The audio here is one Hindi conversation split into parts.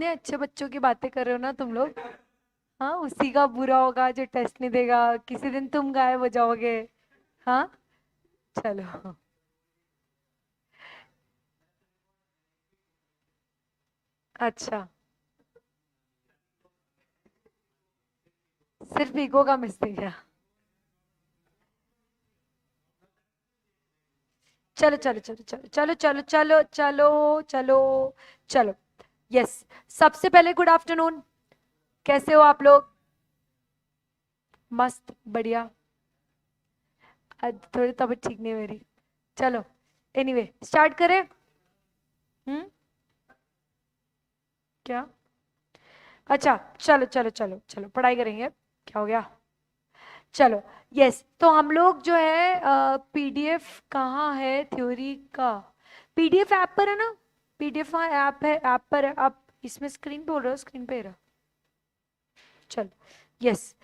कितने अच्छे बच्चों की बातें कर रहे हो ना तुम लोग। हाँ, उसी का बुरा होगा जो टेस्ट नहीं देगा, किसी दिन तुम गायब हो जाओगे। हाँ, चलो। अच्छा, सिर्फ ईगो का मिस्टेक है। चलो चलो चलो चलो चलो चलो चलो चलो चलो चलो। यस। सबसे पहले गुड आफ्टरनून। कैसे हो आप लोग? मस्त बढ़िया। आज थोड़ी तबीयत ठीक नहीं है मेरी। चलो, एनीवे स्टार्ट करें। हम्म। क्या? अच्छा, चलो चलो चलो चलो पढ़ाई करेंगे। क्या हो गया? चलो। यस, तो हम लोग जो है पीडीएफ कहाँ है थ्योरी का? पीडीएफ ऐप पर है ना? पीडीएफ ऐप है, ऐप पर है। आप इसमें स्क्रीन पे बोल रहे हो? स्क्रीन पे रहा। चलो। यस,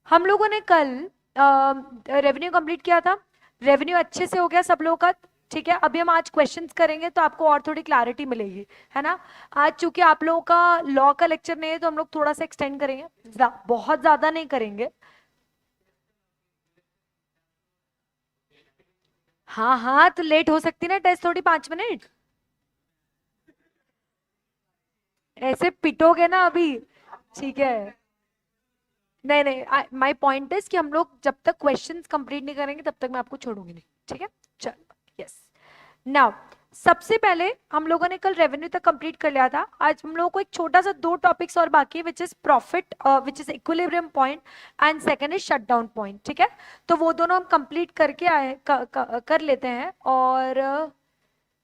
हम लोगों ने कल रेवेन्यू कंप्लीट किया था। रेवेन्यू अच्छे से हो गया सब लोगों का। ठीक है, अभी हम आज क्वेश्चंस करेंगे तो आपको और थोड़ी क्लैरिटी मिलेगी, है ना? आज चूंकि आप लोगों का लॉ का लेक्चर नहीं है तो हम लोग थोड़ा सा एक्सटेंड करेंगे, बहुत ज्यादा नहीं करेंगे। हाँ हाँ, तो लेट हो सकती ना टेस्ट थोड़ी, 5 मिनट। ऐसे पिटोगे ना अभी। ठीक है। नहीं नहीं, माय पॉइंट इज कि हम लोग जब तक क्वेश्चंस कंप्लीट नहीं करेंगे तब तक मैं आपको छोड़ूंगी नहीं। ठीक है, चलो। यस। नाउ, सबसे पहले हम लोगों ने कल रेवेन्यू तक कंप्लीट कर लिया था। आज हम लोगों को एक छोटा सा 2 टॉपिक्स और बाकी है, which is profit, which is equilibrium point, and second is shut down point. ठीक है, तो वो दोनों हम कंप्लीट करके आए कर लेते हैं। और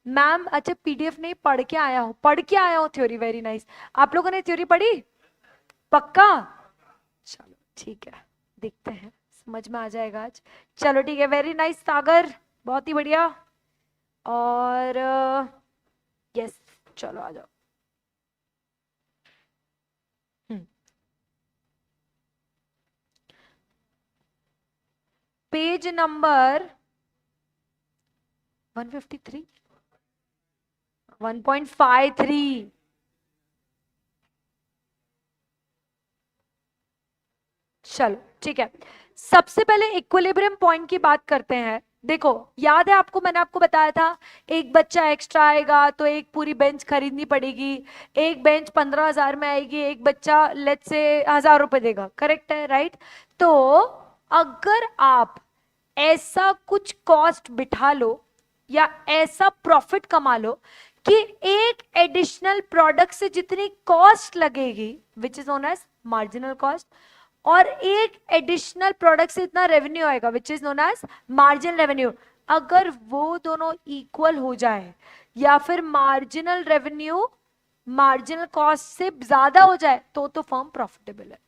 मैम, अच्छा पीडीएफ नहीं, पढ़ के आया हूँ थ्योरी। Very nice. आप लोगों ने थ्योरी पढ़ी? पक्का? चलो ठीक है, देखते हैं, समझ में आ जाएगा आज। चलो ठीक है, वेरी नाइस सागर, बहुत ही बढ़िया। और यस, चलो आ जाओ। हम्म, पेज नंबर 153, 1.53। चलो ठीक है, सबसे पहले इक्विलिब्रियम पॉइंट की बात करते हैं। देखो, याद है आपको, मैंने आपको बताया था एक बच्चा एक्स्ट्रा आएगा तो एक पूरी बेंच खरीदनी पड़ेगी। एक बेंच 15,000 में आएगी, एक बच्चा लेट से 1,000 रुपए देगा। करेक्ट है, राइट? तो अगर आप ऐसा कुछ कॉस्ट बिठा लो या ऐसा प्रॉफिट कमा लो कि एक एडिशनल प्रोडक्ट से जितनी कॉस्ट लगेगी, which is known as marginal cost, और एक एडिशनल प्रोडक्ट से इतना रेवेन्यू आएगा, which is known as marginal revenue. अगर वो दोनों इक्वल हो जाए या फिर मार्जिनल रेवेन्यू मार्जिनल कॉस्ट से ज्यादा हो जाए तो फर्म प्रॉफिटेबल है।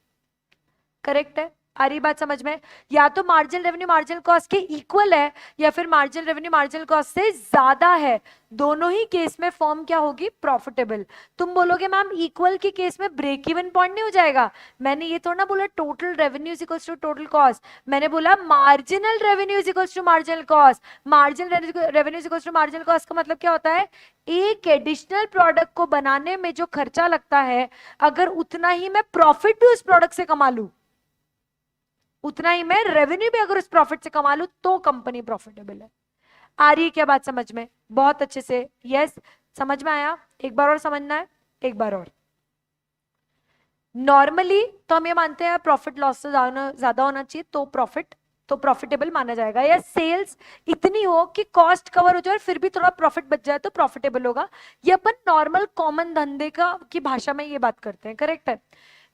करेक्ट है? आ रही बात समझ में? या तो मार्जिनल रेवेन्यू मार्जिनल कॉस्ट के इक्वल है या फिर मार्जिनल रेवेन्यू मार्जिनल कॉस्ट से ज्यादा है, दोनों ही केस में फर्म क्या होगी? प्रॉफिटेबल। तुम बोलोगे मैम इक्वल के केस में ब्रेक इवन पॉइंट नहीं हो जाएगा? मैंने ये थोड़ा ना बोला total revenue is equals to total cost, मैंने बोला marginal revenue is equals to marginal cost. Marginal revenue is equals to marginal cost का मतलब क्या होता है? एक एडिशनल प्रोडक्ट को बनाने में जो खर्चा लगता है, अगर उतना ही मैं प्रॉफिट भी उस प्रोडक्ट से कमा लूं, उतना ही मैं रेवेन्यू भी अगर उस प्रॉफिट से कमा लूं, तो कंपनी प्रॉफिटेबल है। आ रही है क्या बात समझ में? बहुत अच्छे से। यस, समझ में आया? एक बार और समझना है, एक बार और। नॉर्मली तो हम ये मानते हैं प्रॉफिट लॉस से ज्यादा होना चाहिए तो प्रॉफिटेबल माना जाएगा, या सेल्स इतनी हो कि कॉस्ट कवर हो जाए और फिर भी थोड़ा प्रॉफिट बच जाए तो प्रॉफिटेबल होगा। ये अपन नॉर्मल कॉमन धंधे का की भाषा में ये बात करते हैं। करेक्ट है?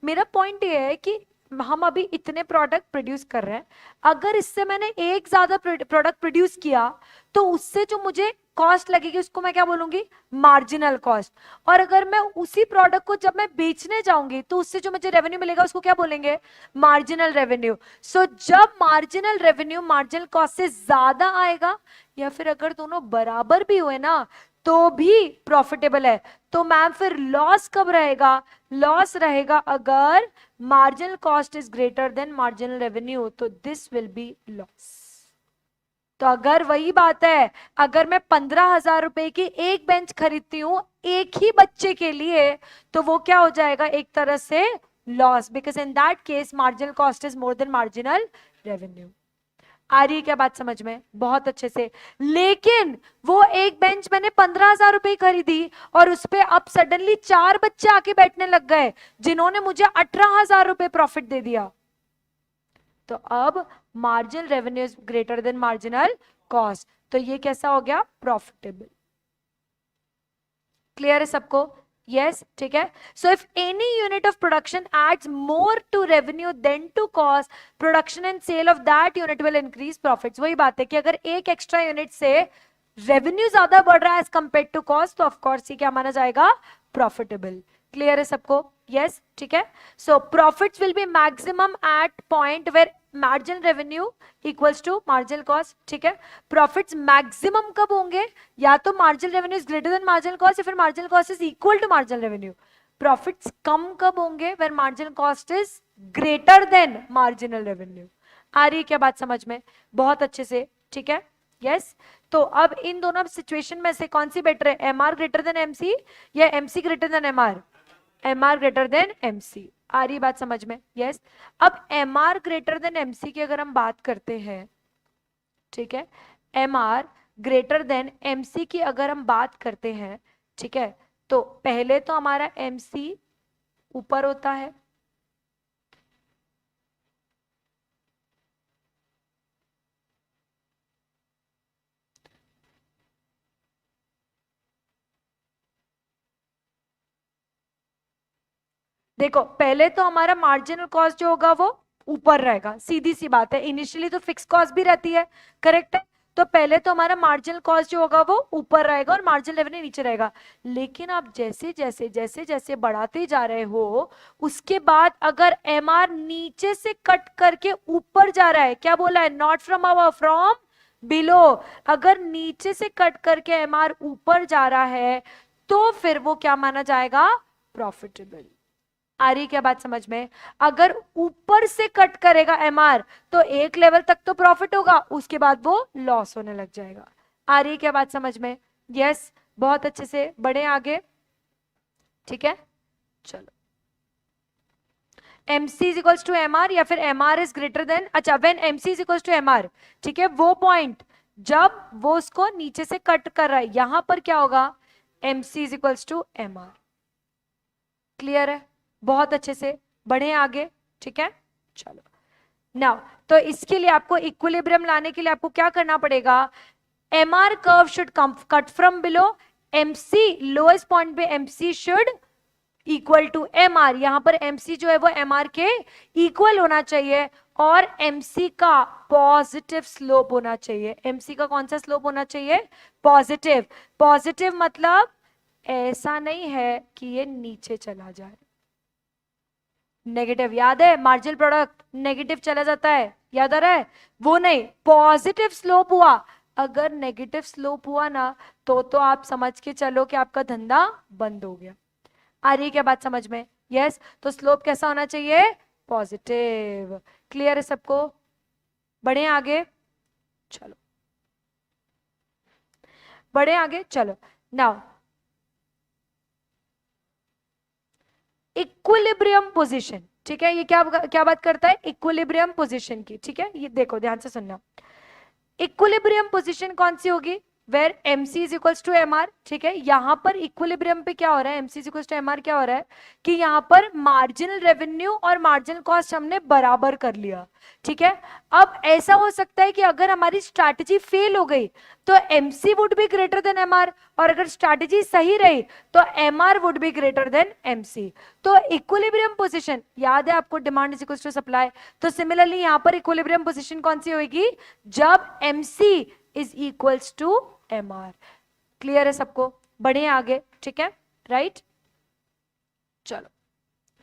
मेरा पॉइंट ये है कि हम अभी इतने प्रोडक्ट प्रोड्यूस कर रहे हैं, अगर इससे मैंने एक ज्यादा प्रोडक्ट प्रोड्यूस किया तो उससे जो मुझे कॉस्ट लगेगी उसको मैं क्या बोलूंगी? Marginal cost. और अगर मैं उसी प्रोडक्ट को जब मैं बेचने जाऊंगी तो उससे जो मुझे रेवेन्यू मिलेगा उसको क्या बोलेंगे? Marginal revenue. सो जब मार्जिनल रेवेन्यू मार्जिनल कॉस्ट से ज्यादा आएगा, या फिर अगर दोनों बराबर भी हुए ना, तो भी प्रॉफिटेबल है। तो मैम फिर लॉस कब रहेगा? लॉस रहेगा अगर marginal cost is greater than marginal revenue, तो दिस विल बी लॉस। तो अगर वही बात है, अगर मैं 15,000 रुपए की एक बेंच खरीदती हूं एक ही बच्चे के लिए, तो वो क्या हो जाएगा, एक तरह से loss, because in that case marginal cost is more than marginal revenue. आ रही है क्या बात समझ में? बहुत अच्छे से। लेकिन वो एक बेंच मैंने 15,000 रुपए खरीदी और उस पे अब सडनली 4 बच्चे आके बैठने लग गए जिन्होंने मुझे 18,000 रुपए प्रॉफिट दे दिया, तो अब marginal revenue is greater than marginal cost, तो ये कैसा हो गया, प्रॉफिटेबल। क्लियर है सबको? यस, ठीक है। So if any unit of production adds more to revenue than to cost, production and sale of that unit will increase profits. वही बात है कि अगर एक एक्स्ट्रा यूनिट से रेवेन्यू ज्यादा बढ़ रहा है एज कंपेयर टू कॉस्ट, तो ऑफकोर्स ये क्या माना जाएगा, प्रॉफिटेबल। क्लियर है सबको? यस, ठीक है। So profits will be maximum at point where marginal revenue equals to marginal cost, ठीक है। प्रॉफिट्स मैक्सिमम कब होंगे, या तो marginal revenue is greater than marginal cost या फिर marginal cost is equal to marginal revenue. Profits कम कब होंगे, where marginal cost is greater than marginal revenue. आ रही है क्या बात समझ में? बहुत अच्छे से, ठीक है। यस, तो अब इन दोनों सिचुएशन में से कौन सी बेटर है, M R greater than MC या MC greater than M R? M R greater than MC. आ रही बात समझ में? यस। अब M R greater than MC की अगर हम बात करते हैं, ठीक है, M R greater than MC की अगर हम बात करते हैं, ठीक है, तो पहले तो हमारा एमसी ऊपर होता है, देखो पहले तो हमारा मार्जिनल कॉस्ट जो होगा वो ऊपर रहेगा, सीधी सी बात है, इनिशियली तो फिक्स कॉस्ट भी रहती है, करेक्ट है। तो पहले तो हमारा मार्जिनल कॉस्ट जो होगा वो ऊपर रहेगा और मार्जिनल रेवेन्यू नीचे रहेगा। लेकिन आप जैसे जैसे जैसे जैसे बढ़ाते जा रहे हो, उसके बाद अगर एमआर नीचे से कट करके ऊपर जा रहा है, क्या बोला है, not from above, from below, अगर नीचे से कट करके एमआर ऊपर जा रहा है, तो फिर वो क्या माना जाएगा, प्रॉफिटेबल। आ रही क्या बात समझ में? अगर ऊपर से कट करेगा एमआर, तो एक लेवल तक तो प्रॉफिट होगा, उसके बाद वो लॉस होने लग जाएगा। आ रही क्या बात समझ में? यस, बहुत अच्छे से बढ़े आगे, ठीक है। चलो, MC is equals to MR या फिर एमआर इज ग्रेटर देन, अच्छा when MC is equals to MR, ठीक है, वो पॉइंट जब वो उसको नीचे से कट कर रहा है, यहां पर क्या होगा, MC is equals to MR. Clear है? बहुत अच्छे से बढ़े आगे, ठीक है। चलो नाउ, तो इसके लिए आपको इक्विलिब्रियम लाने के लिए आपको क्या करना पड़ेगा, MR curve should come cut from below, MC lowest point पे MC should equal to MR, यहां पर एमसी जो है वो एमआर के इक्वल होना चाहिए, और एमसी का पॉजिटिव स्लोप होना चाहिए। एमसी का कौन सा स्लोप होना चाहिए, पॉजिटिव। पॉजिटिव मतलब ऐसा नहीं है कि ये नीचे चला जाए, नेगेटिव, याद है मार्जिनल प्रोडक्ट नेगेटिव चला जाता है, याद आ रहा है, वो नहीं, पॉजिटिव स्लोप हुआ। अगर नेगेटिव स्लोप हुआ ना, तो आप समझ के चलो कि आपका धंधा बंद हो गया। आ रही है क्या बात समझ में? यस, तो स्लोप कैसा होना चाहिए, पॉजिटिव। क्लियर है सबको? बढ़े आगे, चलो बढ़े आगे, चलो नाउ, इक्विलिब्रियम पोजीशन, ठीक है, ये क्या क्या बात करता है, इक्विलिब्रियम पोजीशन की, ठीक है। ये देखो ध्यान से सुनना, इक्विलिब्रियम पोजीशन कौन सी होगी, where MC is equals to MR, ठीक है। यहां पर इक्विलिब्रियम पे क्या हो रहा है, MC is equals to MR, क्या हो रहा है कि यहां पर मार्जिनल रेवेन्यू और मार्जिनल कॉस्ट हमने बराबर कर लिया, ठीक है। अब ऐसा हो सकता है कि अगर हमारी स्ट्रैटेजी फेल हो गई, तो MC would be greater than MR, और अगर स्ट्रैटेजी सही रही तो MR would be greater than MC। तो इक्विलिब्रियम पोजीशन याद है आपको, demand is equals to supply, तो सिमिलरली यहां पर इक्विलिब्रियम पोजीशन कौन सी होगी, जब MC is equals to MR। Clear है सबको? बढ़े आगे, ठीक है, राइट। चलो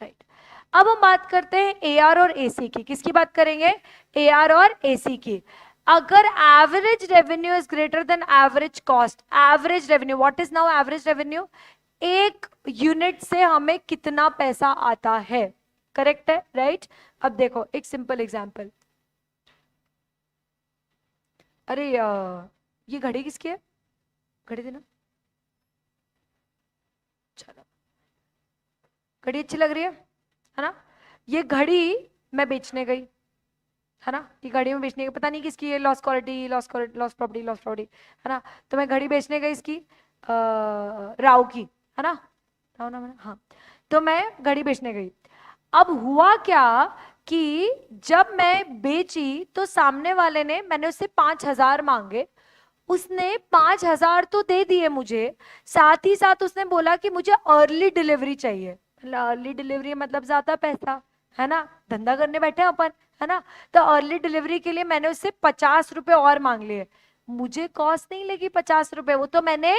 राइट, अब हम बात करते हैं AR और AC की। किसकी बात करेंगे, AR और AC की। अगर average revenue is greater then average cost, average revenue, what is now average revenue, एक यूनिट से हमें कितना पैसा आता है, करेक्ट है, राइट। अब देखो एक सिंपल एग्जांपल, अरे ये घड़ी किसकी है, घड़ी देना, घड़ी अच्छी लग रही है ना? ये घड़ी मैं बेचने गई, है ना, ये घड़ी में बेचने गई, पता नहीं किसकी है, लॉस क्वालिटी, लॉस प्रॉपर्टी, है ना, तो मैं घड़ी बेचने गई इसकी राव की, है ना, राव ना, हाँ, तो मैं घड़ी बेचने गई। अब हुआ क्या कि जब मैं बेची तो सामने वाले ने, मैंने उससे 5,000 मांगे, उसने 5,000 तो दे दिए मुझे, साथ ही साथ उसने बोला कि मुझे अर्ली डिलीवरी चाहिए। अर्ली डिलीवरी मतलब ज्यादा पैसा, है ना, धंधा करने बैठे हैं अपन, है ना, तो अर्ली डिलीवरी के लिए मैंने उससे 50 रुपए और मांग लिए। मुझे कॉस्ट नहीं लगी 50 रुपए, वो तो मैंने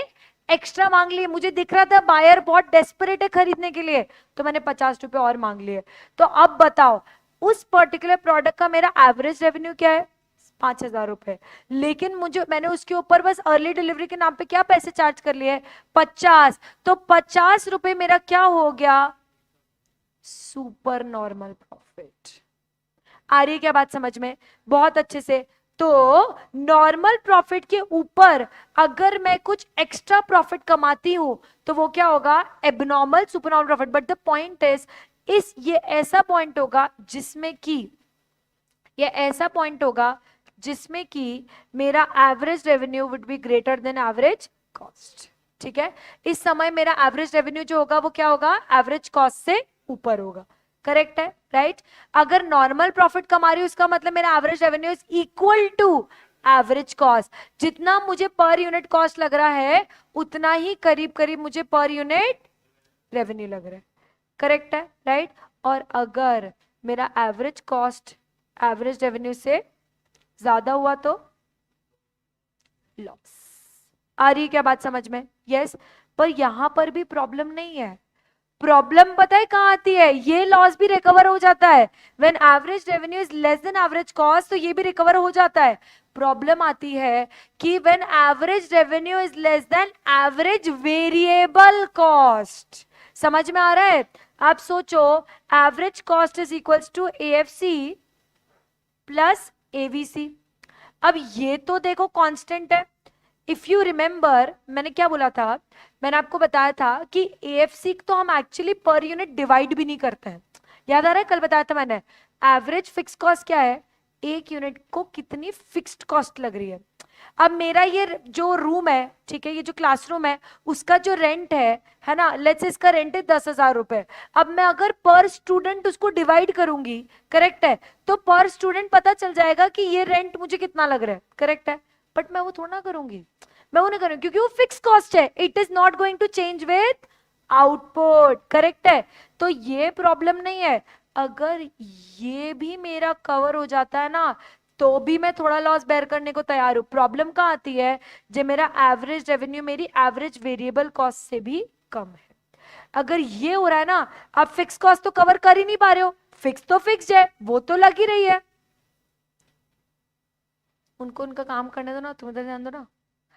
एक्स्ट्रा मांग लिए, मुझे दिख रहा था बायर बहुत डेस्परेट है खरीदने के लिए, तो मैंने 50 रुपए और मांग लिए। तो अब बताओ उस पर्टिकुलर प्रोडक्ट का मेरा एवरेज रेवेन्यू क्या है? 5,000 रुपए, लेकिन मुझे, मैंने उसके ऊपर बस अर्ली डिलीवरी के नाम पे क्या पैसे चार्ज कर लिए? 50। तो 50 रुपए मेरा क्या हो गया? Super normal profit. आ रही है क्या बात समझ में? बहुत अच्छे से। तो नॉर्मल प्रॉफिट के ऊपर अगर मैं कुछ एक्स्ट्रा प्रॉफिट कमाती हूं तो वो क्या होगा? Abnormal super normal profit. But the point is ये ऐसा पॉइंट होगा जिसमें कि, ये ऐसा पॉइंट होगा जिसमें कि मेरा average revenue would be greater then average cost. ठीक है, इस समय मेरा एवरेज रेवेन्यू जो होगा वो क्या होगा? एवरेज कॉस्ट से ऊपर होगा। करेक्ट है, राइट? अगर नॉर्मल प्रॉफिट कमा रही हूं इसका मतलब मेरा average revenue is equal to average cost. जितना मुझे पर यूनिट कॉस्ट लग रहा है उतना ही करीब करीब मुझे पर यूनिट रेवेन्यू लग रहा है। करेक्ट है, राइट? और अगर मेरा एवरेज कॉस्ट एवरेज रेवेन्यू से ज्यादा हुआ तो लॉस। आ रही है क्या बात समझ में? यस। पर यहां पर भी प्रॉब्लम नहीं है। प्रॉब्लम पता है कहां आती है? ये लॉस भी रिकवर हो जाता है when average revenue is less than average cost, तो ये भी रिकवर हो जाता है। प्रॉब्लम आती है कि when average revenue is less than average variable cost. समझ में आ रहा है? आप सोचो, average cost is equals to AFC plus AVC. अब ये तो देखो कांस्टेंट है। इफ यू रिमेंबर मैंने क्या बोला था? मैंने आपको बताया था कि एएफसी तो हम एक्चुअली पर यूनिट डिवाइड भी नहीं करते हैं। याद आ रहा है? कल बताया था मैंने। एवरेज फिक्स कॉस्ट क्या है? एक यूनिट को कितनी फिक्स्ड कॉस्ट लग रही है। अब मेरा ये जो रूम है, ठीक है, ये जो क्लासरूम है, उसका जो रेंट है ना, लेट्स से इसका रेंट है 10,000 रुपए। अब मैं अगर पर स्टूडेंट उसको डिवाइड करूंगी, करेक्ट है, तो पर स्टूडेंट पता चल जाएगा कि ये रेंट मुझे कितना लग रहा है। करेक्ट है? बट मैं वो थोड़ा ना करूंगी, मैं वो नहीं करूंगी क्योंकि वो फिक्स कॉस्ट है। It is not going to change with output. Correct है? तो ये प्रॉब्लम नहीं है। अगर ये भी मेरा कवर हो जाता है ना तो भी मैं थोड़ा लॉस बेयर करने को तैयार हूं। प्रॉब्लम कहां आती है? जब मेरा एवरेज रेवेन्यू मेरी एवरेज वेरिएबल कॉस्ट से भी कम है। अगर ये हो रहा है ना, आप फिक्स कॉस्ट तो कवर कर ही नहीं पा रहे हो, फिक्स तो फिक्स है, वो तो लग ही रही है। उनको उनका काम करने दो ना, तुम इधर ध्यान दो ना,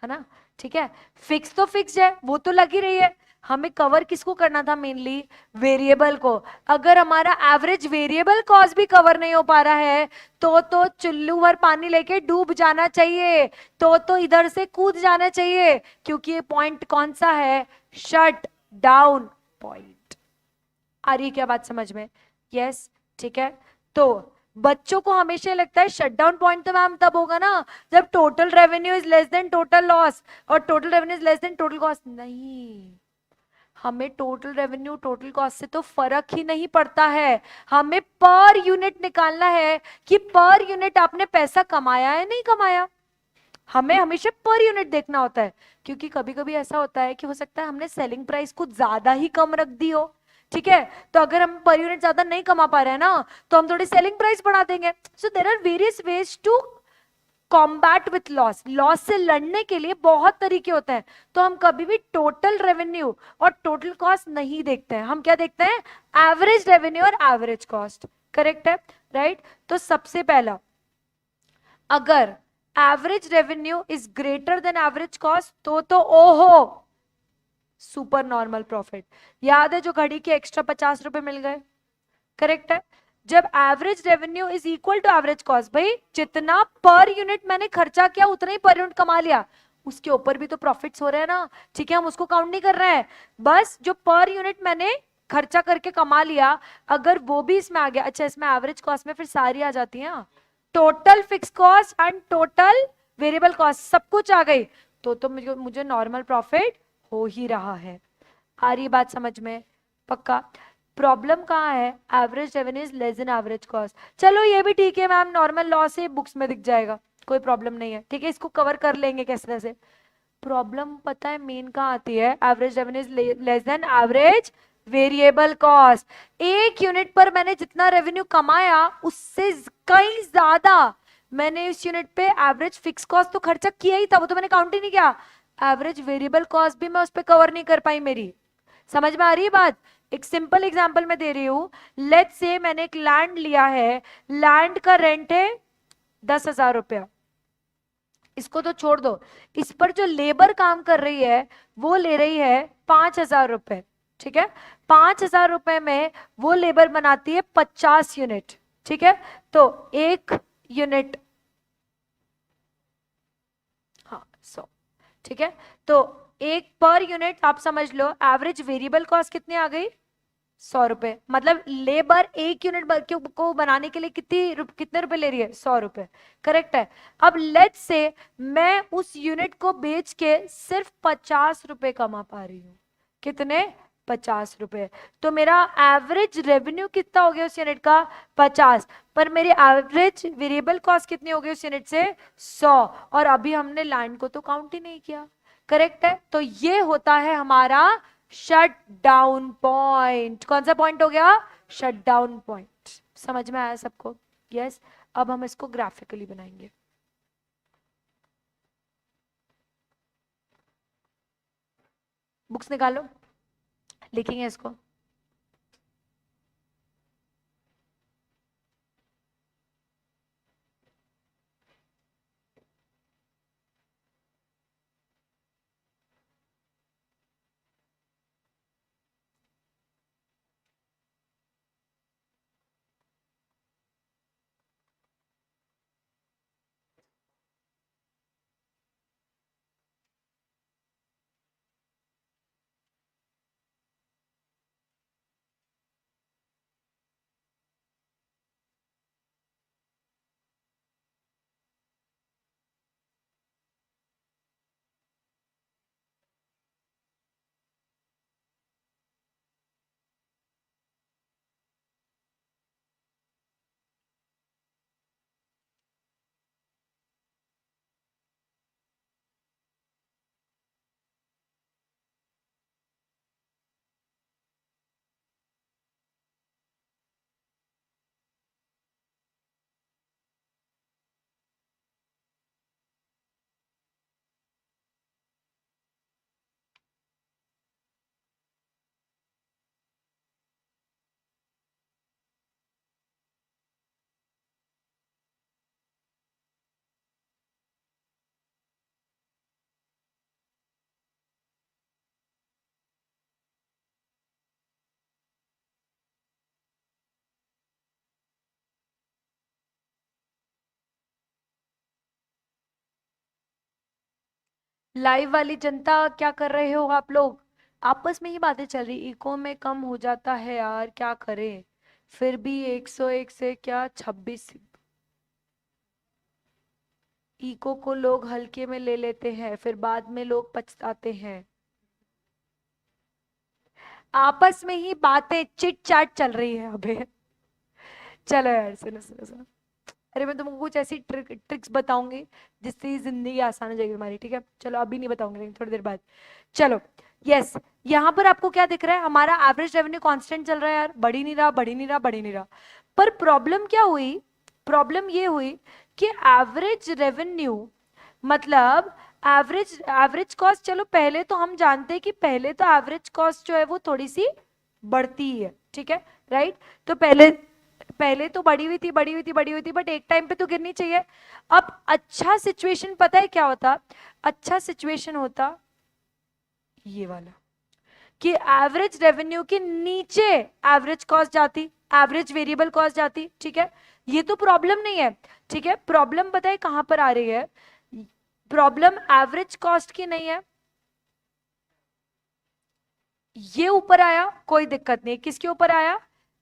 है ना? ठीक है, फिक्स तो फिक्स है, वो तो लग ही रही है। हमें कवर किसको करना था? मेनली वेरिएबल को। अगर हमारा एवरेज वेरिएबल कॉस्ट भी कवर नहीं हो पा रहा है तो चुल्लू भर पानी लेके डूब जाना चाहिए, तो इधर से कूद जाना चाहिए, क्योंकि ये पॉइंट कौन सा है? Shut down point. आ रही है क्या बात समझ में? यस, ठीक है। तो बच्चों को हमेशा लगता है शट डाउन पॉइंट तो मैम तब होगा ना जब total revenue is less than total loss और total revenue is less than total cost. नहीं, हमें टोटल रेवेन्यू टोटल कॉस्ट से तो फर्क ही नहीं पड़ता है। हमें पर यूनिट निकालना है कि पर यूनिट आपने पैसा कमाया है नहीं कमाया। हमें हमेशा पर यूनिट देखना होता है, क्योंकि कभी कभी ऐसा होता है कि हो सकता है हमने सेलिंग प्राइस कुछ ज्यादा ही कम रख दी हो। ठीक है, तो अगर हम पर यूनिट ज्यादा नहीं कमा पा रहे हैं ना तो हम थोड़ी सेलिंग प्राइस बढ़ा देंगे। So there are various ways to combat with loss. Loss से लड़ने के लिए बहुत तरीके होते हैं। तो हम कभी भी टोटल रेवेन्यू और टोटल कॉस्ट नहीं देखते हैं, हम क्या देखते हैं? एवरेज रेवेन्यू और एवरेज कॉस्ट। करेक्ट है, राइट? तो सबसे पहला, अगर average revenue is greater then average cost तो ओहो सुपर नॉर्मल प्रॉफिट। याद है जो घड़ी के एक्स्ट्रा 50 रुपए मिल गए? करेक्ट है। जब average revenue is equal to average cost, भाई जितना पर यूनिट मैंने खर्चा किया उतना ही पर यूनिट कमा लिया, उसके ऊपर भी तो प्रॉफिट्स हो रहे हैं ना। ठीक है, हम उसको काउंट नहीं कर रहे हैं, बस जो पर यूनिट मैंने खर्चा करके कमा लिया, अगर वो भी इसमें आ गया, अच्छा इसमें एवरेज कॉस्ट में फिर सारी आ जाती है, total fix cost and total variable cost सब कुछ आ गई, तो मुझे नॉर्मल प्रॉफिट हो ही रहा है। आ रही बात समझ में? पक्का? प्रॉब्लम कहाँ है? Average revenue is less than average cost. चलो ये भी ठीक है मैम, नॉर्मल लॉ से बुक्स में दिख जाएगा, कोई प्रॉब्लम नहीं है, ठीक है, इसको कवर कर लेंगे कैसे कैसे। प्रॉब्लम पता है मेन कहाँ आती है? Average revenue is less than average variable cost. एक यूनिट पर मैंने जितना रेवेन्यू कमाया उससे कहीं ज्यादा मैंने इस यूनिट पे एवरेज फिक्स कॉस्ट तो खर्चा किया ही था, वो तो मैंने काउंट ही नहीं किया, एवरेज वेरिएबल कॉस्ट भी मैं उस पर कवर नहीं कर पाई मेरी। समझ में आ रही है बात? एक सिंपल एग्जांपल मैं दे रही हूं, लेट्स से मैंने एक लैंड लिया है, लैंड का रेंट है 10,000 रुपया, इसको तो छोड़ दो, इस पर जो लेबर काम कर रही है वो ले रही है 5,000 रुपए, ठीक है, 5,000 रुपए में वो लेबर बनाती है 50 यूनिट, ठीक है, तो एक यूनिट, हाँ 100, ठीक है, तो एक पर यूनिट आप समझ लो एवरेज वेरिएबल कॉस्ट कितनी आ गई? 100 रुपए, मतलब लेबर एक यूनिट को बनाने के लिए कितने रुपए ले रही है? 100 रुपए, करेक्ट है। अब लेट्स से मैं उस यूनिट को बेच के सिर्फ 50 रुपए कमा पा रही हूँ, कितने? 50 रुपए, तो मेरा एवरेज रेवेन्यू कितना हो गया उस यूनिट का? 50, पर मेरी एवरेज वेरिएबल कॉस्ट कितनी हो गई उस यूनिट से? 100, और अभी हमने लैंड को तो काउंट ही नहीं किया, करेक्ट है। तो ये होता है हमारा शट डाउन पॉइंट। कौन सा पॉइंट हो गया? Shut down point. समझ में आया सबको? यस। अब हम इसको ग्राफिकली बनाएंगे। बुक्स निकालो, लिखेंगे इसको। लाइव वाली जनता क्या कर रहे हो आप लोग? आपस में ही बातें चल रही, इको में कम हो जाता है यार, क्या करें, फिर भी 101 से क्या 26, इको को लोग हल्के में ले लेते हैं, फिर बाद में लोग पछताते हैं। आपस में ही बातें चिट चैट चल रही है अबे। चलो यार, सुनो सुनो सुनो, अरे मैं तुमको कुछ ऐसी ट्रिक्स बताऊंगी जिससे ये जिंदगी आसान हो जाएगी तुम्हारी, ठीक है? चलो अभी नहीं बताऊंगी, लेकिन थोड़ी देर बाद। चलो, यस, यहाँ पर आपको क्या दिख रहा है? हमारा एवरेज रेवेन्यू कांस्टेंट चल रहा है यार, बढ़ ही नहीं रहा, बढ़ ही नहीं रहा, बढ़ ही नहीं रहा। पर प्रॉब्लम क्या हुई? प्रॉब्लम ये हुई कि एवरेज रेवेन्यू मतलब एवरेज एवरेज कॉस्ट, चलो पहले तो हम जानते हैं कि पहले तो एवरेज कॉस्ट जो है वो थोड़ी सी बढ़ती ही है, ठीक है, राइट? तो पहले पहले तो बढ़ी हुई थी, बढ़ी हुई थी, बढ़ी हुई थी, बट एक टाइम पे तो गिरनी चाहिए। अब अच्छा सिचुएशन पता है क्या होता? अच्छा सिचुएशन होता ये वाला, कि एवरेज रेवेन्यू के नीचे एवरेज कॉस्ट जाती, एवरेज वेरिएबल कॉस्ट जाती, ठीक है? ये तो प्रॉब्लम नहीं है, ठीक है? प्रॉब्लम पता है कहां पर आ रही है? प्रॉब्लम एवरेज कॉस्ट की नहीं है, ये ऊपर आया, कोई दिक्कत नहीं, किसके ऊपर आया,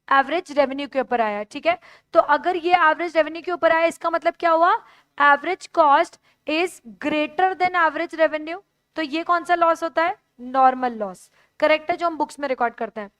एवरेज रेवेन्यू के ऊपर आया, ठीक है। तो अगर ये एवरेज रेवेन्यू के ऊपर आया, इसका मतलब क्या हुआ, average cost is greater then average revenue. तो ये कौन सा लॉस होता है, नॉर्मल लॉस, करेक्ट है, जो हम बुक्स में रिकॉर्ड करते हैं।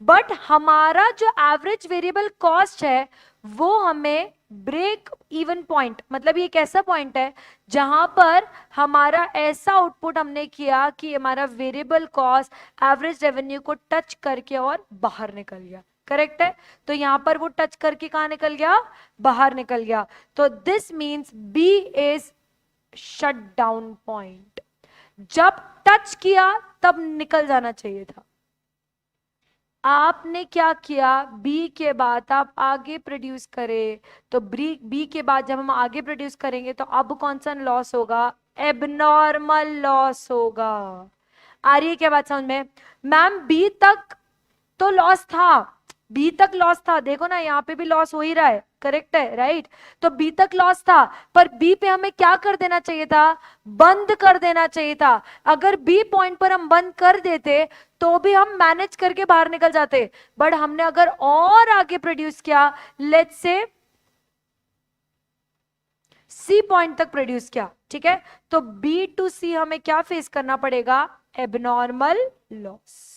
बट हमारा जो एवरेज वेरिएबल कॉस्ट है वो हमें ब्रेक इवन पॉइंट, मतलब ये एक ऐसा पॉइंट है जहां पर हमारा ऐसा आउटपुट हमने किया कि हमारा वेरिएबल कॉस्ट एवरेज रेवेन्यू को टच करके और बाहर निकल गया, करेक्ट है। तो यहां पर वो टच करके कहां निकल गया, बाहर निकल गया। तो this means B is shut down point. जब टच किया तब निकल जाना चाहिए था, आपने क्या किया, बी के बाद आप आगे प्रोड्यूस करें, तो बी के बाद जब हम आगे प्रोड्यूस करेंगे तो अब कौन सा लॉस होगा, एबनॉर्मल लॉस होगा। आ रही है क्या बात समझ में, मैम बी तक तो लॉस था, बी तक लॉस था, देखो ना यहाँ पे भी लॉस हो ही रहा है, करेक्ट है, राइट। तो बी तक लॉस था, पर बी पे हमें क्या कर देना चाहिए था, बंद कर देना चाहिए था। अगर बी पॉइंट पर हम बंद कर देते तो भी हम मैनेज करके बाहर निकल जाते, बट हमने अगर और आगे प्रोड्यूस किया, लेट्स से सी पॉइंट तक प्रोड्यूस किया, ठीक है, तो बी टू सी हमें क्या फेस करना पड़ेगा, एबनॉर्मल लॉस।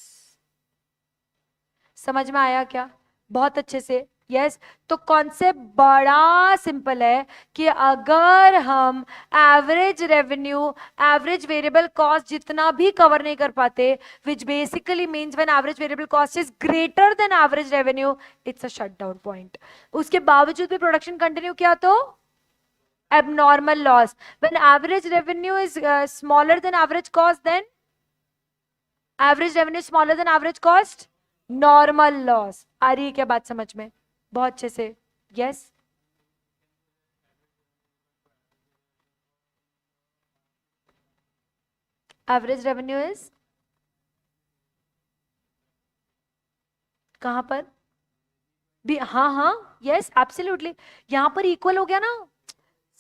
समझ में आया क्या, बहुत अच्छे से, यस। तो कॉन्सेप्ट बड़ा सिंपल है कि अगर हम average revenue, average variable cost जितना भी कवर नहीं कर पाते, which basically means when average variable cost is greater then average revenue, it's a shutdown point. उसके बावजूद भी प्रोडक्शन कंटिन्यू किया तो abnormal loss. When average revenue is smaller than average cost, then average revenue smaller than average cost, normal loss. आ रही है क्या बात समझ में, बहुत अच्छे से, yes. Average revenue is कहां पर भी, हाँ हाँ, यस एब्सोल्युटली, यहां पर इक्वल हो गया ना,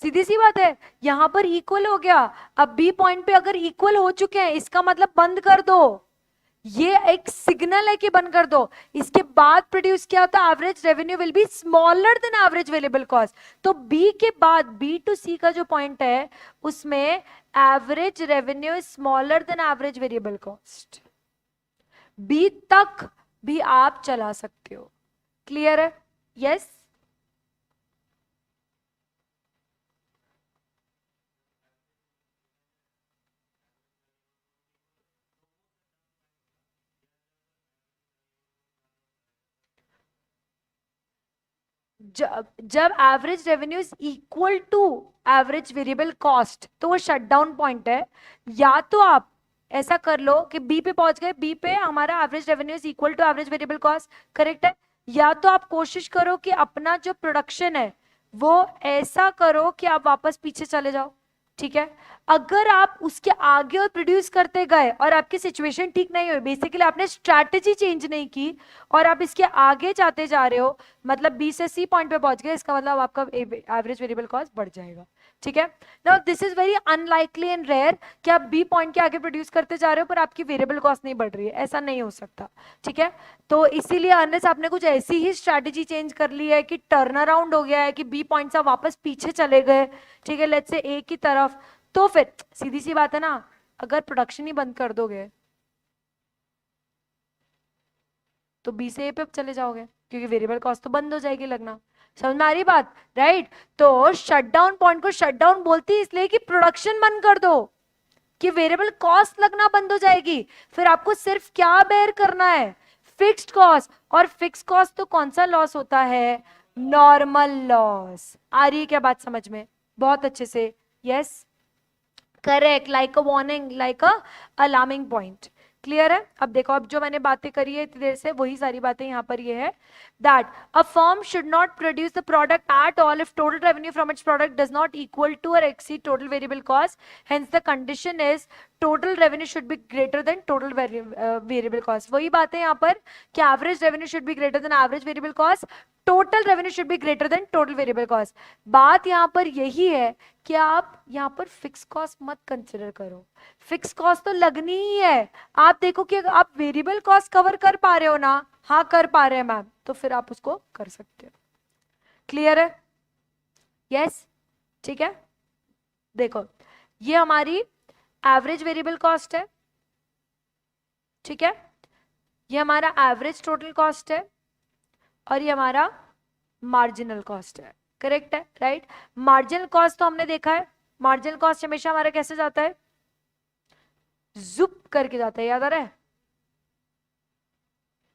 सीधी सी बात है, यहां पर इक्वल हो गया। अब बी पॉइंट पे अगर इक्वल हो चुके हैं, इसका मतलब बंद कर दो, ये एक सिग्नल है कि बंद कर दो। इसके बाद प्रोड्यूस किया होता, average revenue will be smaller than average variable cost. तो बी के बाद बी टू सी का जो पॉइंट है उसमें average revenue is smaller than average variable cost, B तक भी आप चला सकते हो, क्लियर है, यस। जब average revenue is equal to average variable cost तो वो शटडाउन पॉइंट है। या तो आप ऐसा कर लो कि बी पे पहुंच गए, बी पे हमारा average revenue is equal to average variable cost, correct है। या तो आप कोशिश करो कि अपना जो प्रोडक्शन है वो ऐसा करो कि आप वापस पीछे चले जाओ, ठीक है। अगर आप उसके आगे और प्रोड्यूस करते गए और आपकी सिचुएशन ठीक नहीं हुई, बेसिकली आपने स्ट्रैटेजी चेंज नहीं की और आप इसके आगे जाते जा रहे हो, मतलब बी से सी पॉइंट पे पहुंच गए, इसका मतलब आपका एवरेज वेरिएबल कॉस्ट बढ़ जाएगा, ठीक है। Now this is very unlikely and rare कि आप बी पॉइंट के आगे प्रोड्यूस करते जा रहे हो पर आपकी वेरिएबल कॉस्ट नहीं बढ़ रही है, ऐसा नहीं हो सकता, ठीक है। तो इसीलिए अनलेस आपने कुछ ऐसी ही स्ट्रैटेजी चेंज कर ली है कि टर्न अराउंड हो गया है कि बी पॉइंट से वापस पीछे चले गए, ठीक है, लेट्स से ए की तरफ, तो फिर सीधी सी बात है ना, अगर प्रोडक्शन ही बंद कर दोगे तो बी से ए पे चले जाओगे क्योंकि वेरिएबल कॉस्ट तो बंद हो जाएगी लगना। समझ में आ रही बात, राइट। तो शटडाउन पॉइंट को शटडाउन बोलती है इसलिए कि प्रोडक्शन बंद कर दो कि वेरिएबल कॉस्ट लगना बंद हो जाएगी, फिर आपको सिर्फ क्या बेयर करना है, फिक्स्ड कॉस्ट। और फिक्स्ड कॉस्ट तो कौन सा लॉस होता है, नॉर्मल लॉस। आ रही है क्या बात समझ में, बहुत अच्छे से, yes, correct, like a warning, like a alarming point, clear है। अब देखो, अब जो मैंने बातें करी है इतनी देर से वही सारी बातें यहाँ पर ये है, that a firm should not produce the product at all if total revenue from its product does not equal to or exceed total variable cost. Hence the condition is total revenue should be greater then total variable cost. वही बात है यहाँ पर कि average revenue should be greater then average variable cost, total revenue should be greater then total variable cost. बात यहाँ पर यही है कि आप यहाँ पर फिक्स कॉस्ट मत कंसिडर करो, फिक्स कॉस्ट तो लगनी ही है। आप देखो कि अगर आप वेरिएबल कॉस्ट कवर कर पा रहे हो ना, हाँ कर पा रहे हैं मैम, तो फिर आप उसको कर सकते हो। क्लियर है? यस, ठीक है। देखो ये हमारी एवरेज वेरिएबल कॉस्ट है, ठीक है, ये हमारा एवरेज टोटल कॉस्ट है, और ये हमारा मार्जिनल कॉस्ट है। करेक्ट है, राइट। मार्जिनल कॉस्ट तो हमने देखा है, मार्जिनल कॉस्ट हमेशा हमारा कैसे जाता है, जुप करके जाता है, याद आ रहा है?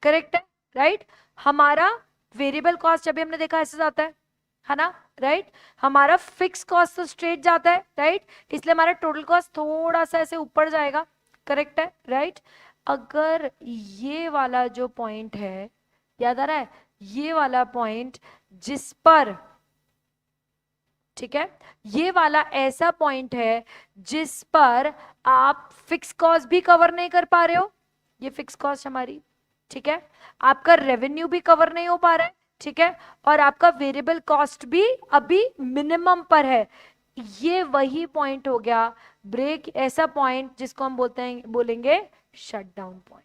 करेक्ट है, राइट। हमारा वेरिएबल कॉस्ट अभी हमने देखा ऐसे जाता है ना, राइट। हमारा फिक्स कॉस्ट तो स्ट्रेट जाता है, राइट, इसलिए हमारा टोटल कॉस्ट थोड़ा सा ऐसे ऊपर जाएगा। करेक्ट है, राइट। अगर ये वाला जो पॉइंट है, याद आ रहा है, ये वाला पॉइंट जिस पर, ठीक है, ये वाला ऐसा पॉइंट है जिस पर आप फिक्स कॉस्ट भी कवर नहीं कर पा रहे हो, ये फिक्स कॉस्ट हमारी, ठीक है, आपका रेवेन्यू भी कवर नहीं हो पा रहा है, ठीक है, और आपका वेरिएबल कॉस्ट भी अभी मिनिमम पर है, ये वही पॉइंट हो गया ब्रेक, ऐसा पॉइंट जिसको हम बोलेंगे शट डाउन पॉइंट।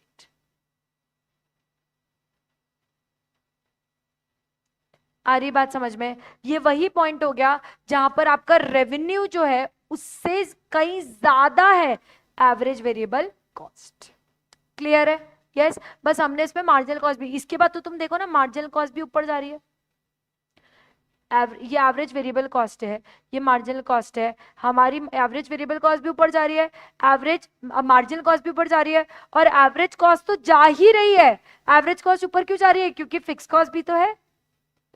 आ रही बात समझ में? ये वही पॉइंट हो गया जहां पर आपका रेवेन्यू जो है उससे कहीं ज्यादा है एवरेज वेरिएबल कॉस्ट। क्लियर है? यस। बस हमने इसमें मार्जिनल कॉस्ट भी, इसके बाद तो तुम देखो ना मार्जिनल कॉस्ट भी ऊपर जा रही है। ये एवरेज वेरिएबल कॉस्ट है, ये मार्जिनल कॉस्ट है, हमारी एवरेज वेरिएबल कॉस्ट भी ऊपर जा रही है, एवरेज मार्जिनल कॉस्ट भी ऊपर जा रही है, और एवरेज कॉस्ट तो जा ही रही है। एवरेज कॉस्ट ऊपर क्यों जा रही है? क्योंकि फिक्स कॉस्ट भी तो है,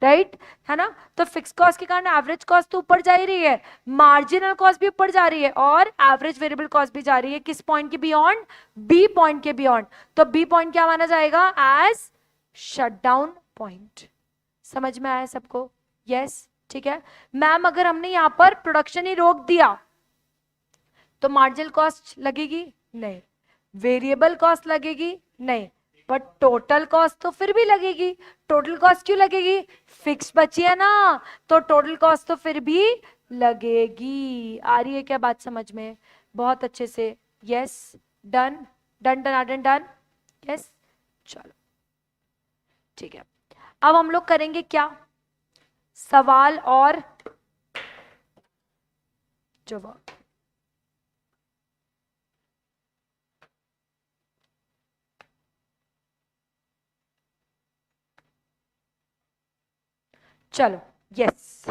राइट, है ना। तो फिक्स कॉस्ट के कारण एवरेज कॉस्ट तो ऊपर जा ही रही है, मार्जिनल कॉस्ट भी ऊपर जा रही है, और एवरेज वेरिएबल कॉस्ट भी जा रही है। किस पॉइंट के बियॉन्ड? बी पॉइंट के बियॉन्ड। तो बी पॉइंट क्या माना जाएगा? As shutdown point. समझ में आया सबको? यस, ठीक है। मैम अगर हमने यहां पर प्रोडक्शन ही रोक दिया तो मार्जिनल कॉस्ट लगेगी? नहीं। वेरिएबल कॉस्ट लगेगी? नहीं। बट टोटल कॉस्ट तो फिर भी लगेगी। टोटल कॉस्ट क्यों लगेगी? फिक्स बची है ना, तो टोटल कॉस्ट तो फिर भी लगेगी। आ रही है क्या बात समझ में? बहुत अच्छे से। Yes, done done done done done. Yes, चलो ठीक है। अब हम लोग करेंगे क्या? सवाल और जवाब। चलो, यस।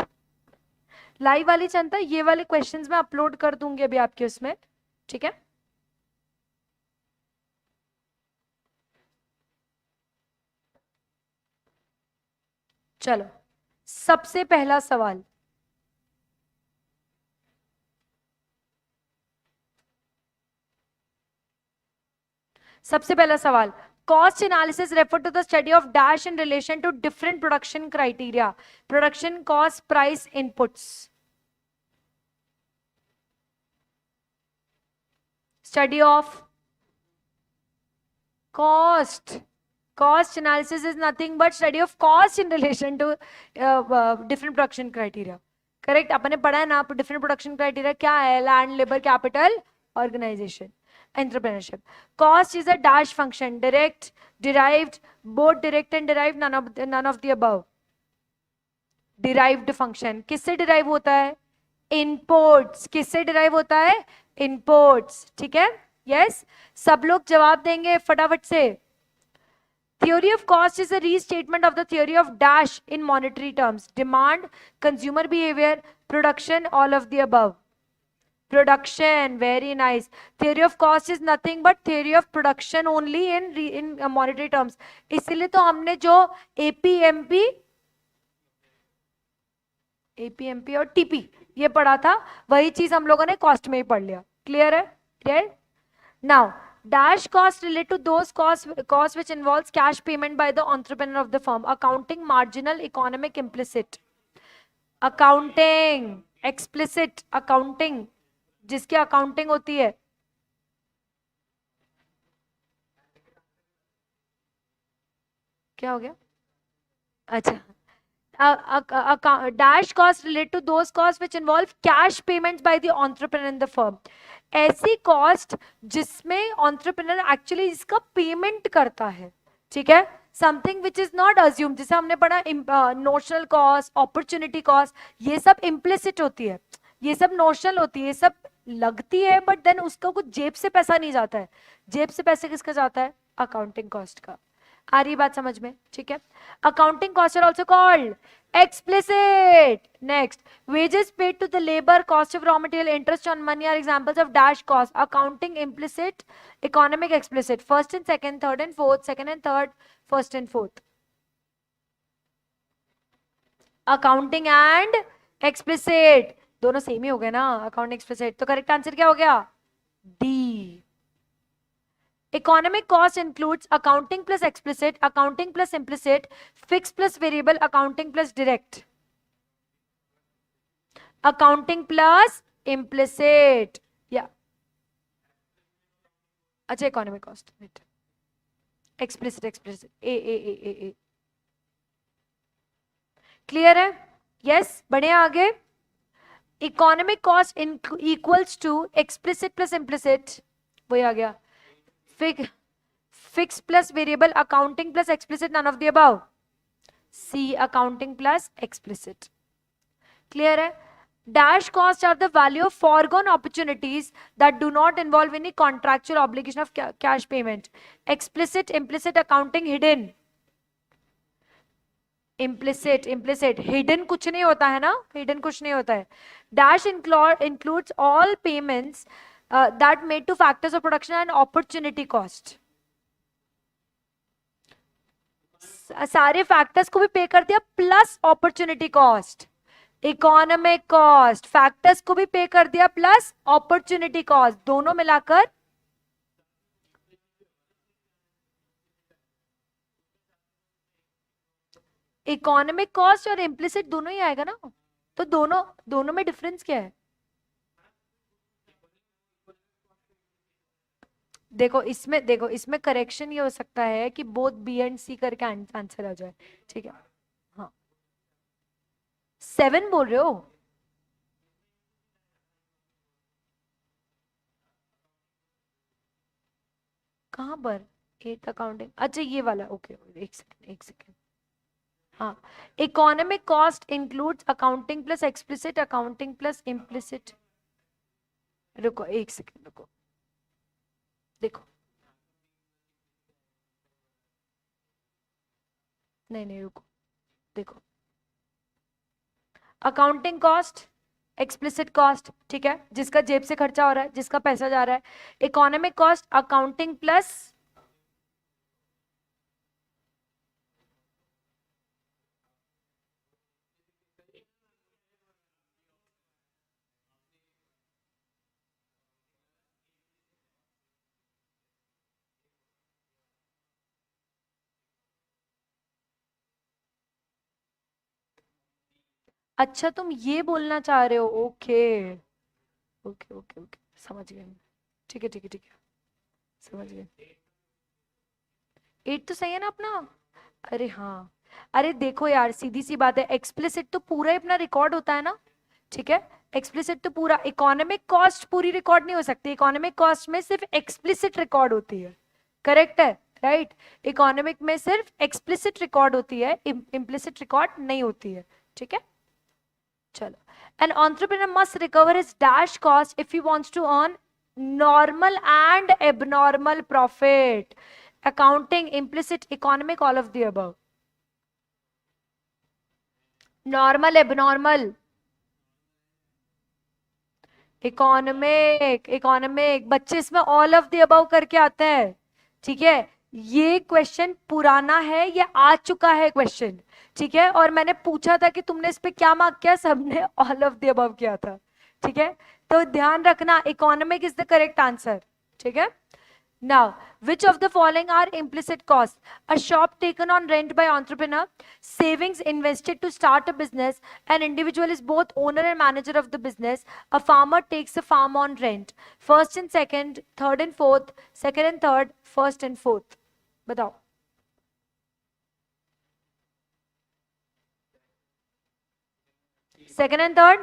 लाइव वाली चंता, ये वाले क्वेश्चंस मैं अपलोड कर दूंगी अभी आपके उसमें, ठीक है। चलो, सबसे पहला सवाल, सबसे पहला सवाल, cost analysis refer to the study of dash in relation to different production criteria, production cost price inputs, study of cost. Cost analysis is nothing but study of cost in relation to different production criteria. Correct, अपने पढ़ा है ना डिफरेंट प्रोडक्शन क्राइटेरिया क्या है? Land, labour, capital, organisation, entrepreneurship. Cost is a dash function, direct, derived, both direct and derived, none of the above. Derived function किससे डिराइव होता है? इनपुट्स. किससे डिराइव होता है? इनपुट्स. ठीक है, यस। सब लोग जवाब देंगे फटाफट से. Theory of cost is a restatement of the theory of dash in monetary terms. Demand, consumer behavior, production, all of the above. Production, very nice. Theory of cost is nothing but theory of production only in monetary terms. इसलिए तो हमने जो APMP और TP ये पढ़ा था, वही चीज हम लोगों ने कॉस्ट में ही पढ़ लिया. क्लियर है? Clear? Now, dash cost relate to those costs which involves cash payment by the entrepreneur of the firm. Accounting, marginal, economic, implicit. Accounting, explicit accounting, जिसकी accounting होती है, क्या हो गया? अच्छा, dash costs relate to those costs which involve cash payments by the entrepreneur in the firm. ऐसी कॉस्ट जिसमें entrepreneur एक्चुअली इसका पेमेंट करता है, ठीक है, something which is not assume, जैसे हमने पढ़ा नोशनल कॉस्ट, अपॉर्चुनिटी कॉस्ट, ये सब इम्प्लिसिट होती है, ये सब नोशनल होती है, ये सब लगती है, बट देन उसका कुछ जेब से पैसा नहीं जाता है। जेब से पैसे किसका जाता है? अकाउंटिंग कॉस्ट का। आ रही बात समझ में? ठीक है। Accounting cost are also called explicit. Next, wages paid to the labor, cost of raw material, interest on money are examples of dash cost. Accounting implicit, economic explicit. First and second, third and fourth, second and third, first and fourth. Accounting and explicit दोनों सेम ही हो गए ना, अकाउंटिंग एक्सप्लिसिट। तो करेक्ट आंसर क्या हो गया? D. Economic cost includes accounting plus explicit, accounting plus implicit, fixed plus variable, accounting plus direct. Accounting plus implicit. Yeah. अच्छा, economic cost. Wait. Explicit. A. Clear है? Yes. बढ़े आगे. Economic cost equals to explicit plus implicit. वही आ गया. Fixed plus variable, accounting plus explicit, none of the above. C, accounting plus explicit. Clear hai? Dash costs are the value of foregone opportunities that do not involve any contractual obligation of cash payment. Explicit, implicit, accounting, hidden. Implicit, hidden कुछ नहीं होता है ना, hidden कुछ नहीं होता है. Dash includes all payments that made to factors of production and opportunity cost. सारे फैक्टर्स को भी पे कर दिया plus opportunity cost, economic cost, factors को भी पे कर दिया प्लस अपॉर्चुनिटी कॉस्ट, दोनों मिलाकर इकोनॉमिक कॉस्ट और इम्प्लिसिट दोनों ही आएगा ना। तो दोनों में डिफरेंस क्या है? देखो इसमें करेक्शन ये हो सकता है कि बोथ बी एंड सी करके आंसर आ जाए, ठीक है। हाँ 7 बोल रहे हो? कहां पर? 8 अकाउंटिंग, अच्छा ये वाला, ओके एक सेकेंड। हाँ, economic cost includes accounting plus explicit, accounting plus implicit. रुको एक सेकेंड, रुको देखो, नहीं रुको, देखो अकाउंटिंग कॉस्ट, एक्सप्लिसिट कॉस्ट, ठीक है, जिसका जेब से खर्चा हो रहा है, जिसका पैसा जा रहा है। इकोनॉमिक कॉस्ट अकाउंटिंग प्लस अच्छा तुम ये बोलना चाह रहे हो, ओके ओके ओके ओके, समझ गए। ठीक है, समझ गए। 8 तो सही है ना अपना? अरे हाँ, अरे देखो यार, सीधी सी बात है, एक्सप्लिसिट तो पूरा ही अपना रिकॉर्ड होता है ना, ठीक है, एक्सप्लिसिट तो पूरा। इकोनॉमिक कॉस्ट पूरी रिकॉर्ड नहीं हो सकती, इकोनॉमिक कॉस्ट में सिर्फ एक्सप्लिसिट रिकॉर्ड होती है, करेक्ट है, राइट। इकोनॉमिक में सिर्फ एक्सप्लिसिट रिकॉर्ड होती है, इम्प्लिसिट रिकॉर्ड नहीं होती है, ठीक है। चलो, an entrepreneur must recover his dash cost if he wants to earn normal and abnormal profit. Accounting, implicit, economic, all of the above. Normal, abnormal, economic बच्चे इसमें ऑल ऑफ द अबव करके आते हैं, ठीक है। ये क्वेश्चन पुराना है, ये आ चुका है क्वेश्चन, ठीक है, और मैंने पूछा था कि तुमने इस पे क्या मार्क किया, सबने ऑल ऑफ द अबव किया था, ठीक है। तो ध्यान रखना, economic is the correct answer, ठीक है। Now, which of the following are implicit costs? A shop taken on rent by entrepreneur, savings invested to start a business, an individual is both owner and manager of the business, a farmer takes a farm on rent. First and second, third and fourth, second and third, first and fourth. बताओ। सेकेंड एंड थर्ड,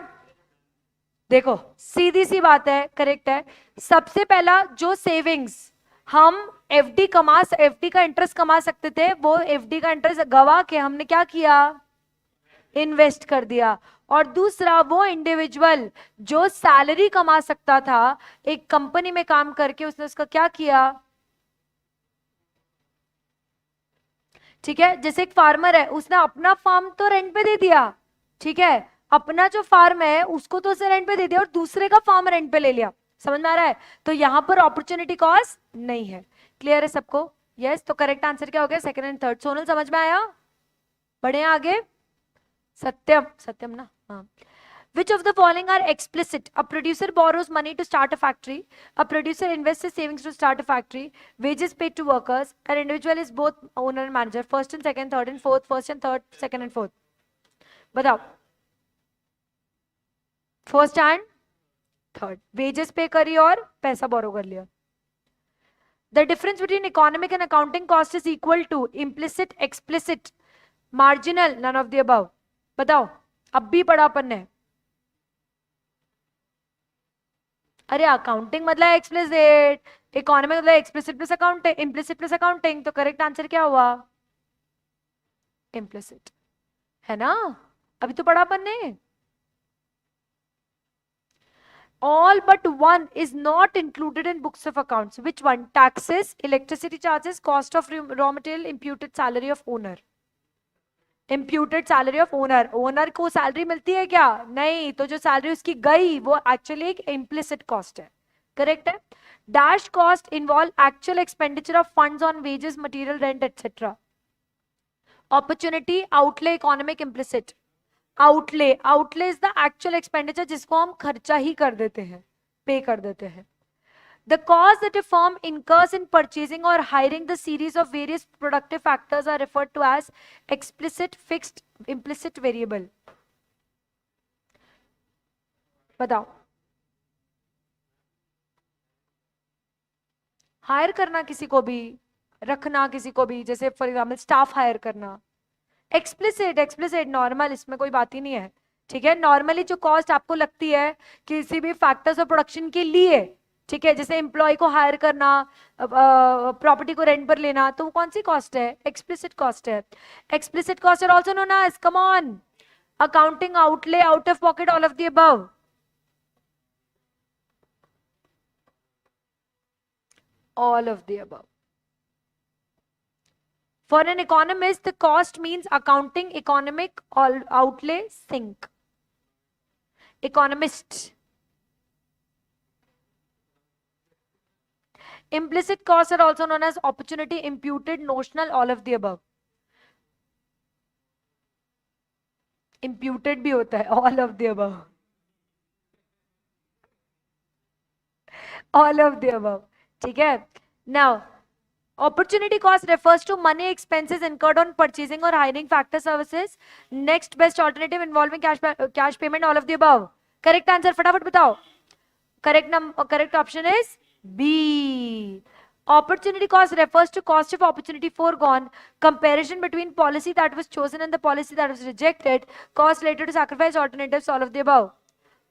देखो सीधी सी बात है, करेक्ट है। सबसे पहला जो सेविंग्स हम एफडी का इंटरेस्ट कमा सकते थे, वो एफडी का इंटरेस्ट गवा के हमने क्या किया, इन्वेस्ट कर दिया। और दूसरा वो इंडिविजुअल जो सैलरी कमा सकता था एक कंपनी में काम करके, उसने उसका क्या किया, ठीक है। जैसे एक फार्मर है, उसने अपना फार्म तो रेंट पे दे दिया, ठीक है, अपना जो फार्म है उसको तो उसने रेंट पे दे दिया और दूसरे का फार्म रेंट पे ले लिया। समझ में आ रहा है? तो यहां पर अपॉर्चुनिटी कॉस्ट नहीं है। क्लियर है सबको? यस। तो करेक्ट आंसर क्या हो गया, सेकंड एंड थर्ड। सोनल समझ में आया? बढ़े आगे। सत्यम, सत्यम ना, हाँ। Which of the following are explicit? A producer borrows money to start a factory. A producer invests his savings to start a factory. Wages paid to workers. An individual is both owner and manager. First and second, third and fourth. First and third, second and fourth. बताओ। First and third. वेजेस पे करी और पैसा बोरो कर लिया। The difference between economic and accounting cost is equal to implicit, explicit, marginal, none of the above. बताओ। अब भी पढ़ा अपन ने। अरे अकाउंटिंग मतलब एक्सप्लिसिट, इकोनॉमिक मतलब explicit plus accounting, implicit plus accounting. तो करेक्ट आंसर क्या हुआ, इम्प्लिसिट, है ना? अभी तो पढ़ा अपन ने। All but one is not included in books of accounts. Which one? Taxes, electricity charges, cost of raw material, imputed salary of owner. Imputed salary of owner, owner को सैलरी मिलती है क्या? नहीं, तो जो सैलरी उसकी गई वो एक्चुअली एक इम्प्लिसिट कॉस्ट है। करेक्ट है। Dash cost involve actual expenditure of funds on wages, material, rent etcetera. Opportunity, outlay, economic, implicit. Outlay, outlay is the actual expenditure जिसको हम खर्चा ही कर देते हैं, पे कर देते हैं। The cost that a firm incurs in purchasing or hiring the series of various productive factors are referred to as explicit, fixed, implicit, variable. बताओ। हायर करना किसी को भी, रखना किसी को भी, जैसे फॉर एग्जाम्पल स्टाफ हायर करना। एक्सप्लिसिट, एक्सप्लिसिट नॉर्मल, इसमें कोई बात ही नहीं है। ठीक है, नॉर्मली जो कॉस्ट आपको लगती है किसी भी फैक्टर्स ऑफ प्रोडक्शन के लिए, ठीक है, जैसे एम्प्लॉय को हायर करना, प्रॉपर्टी को रेंट पर लेना, तो वो कौन सी कॉस्ट है? एक्सप्लिसिट कॉस्ट है। Explicit cost are also known as, come on, accounting outlay, out of pocket, all of the above. All of the above. For an economist, the cost means accounting, economic, outlay, sink. Economist. Implicit costs are also known as opportunity, imputed, notional, all of the above. Imputed भी होता है, all of the above. All of the above. ठीक है? Now, opportunity cost refers to money expenses incurred on purchasing or hiring factor services. Next best alternative involving cash payment, all of the above. Correct answer फटाफट बताओ। Correct option is B. Opportunity cost refers to cost of opportunity foregone, comparison between policy that was chosen and the policy that was rejected, cost related to sacrifice alternatives, all of the above.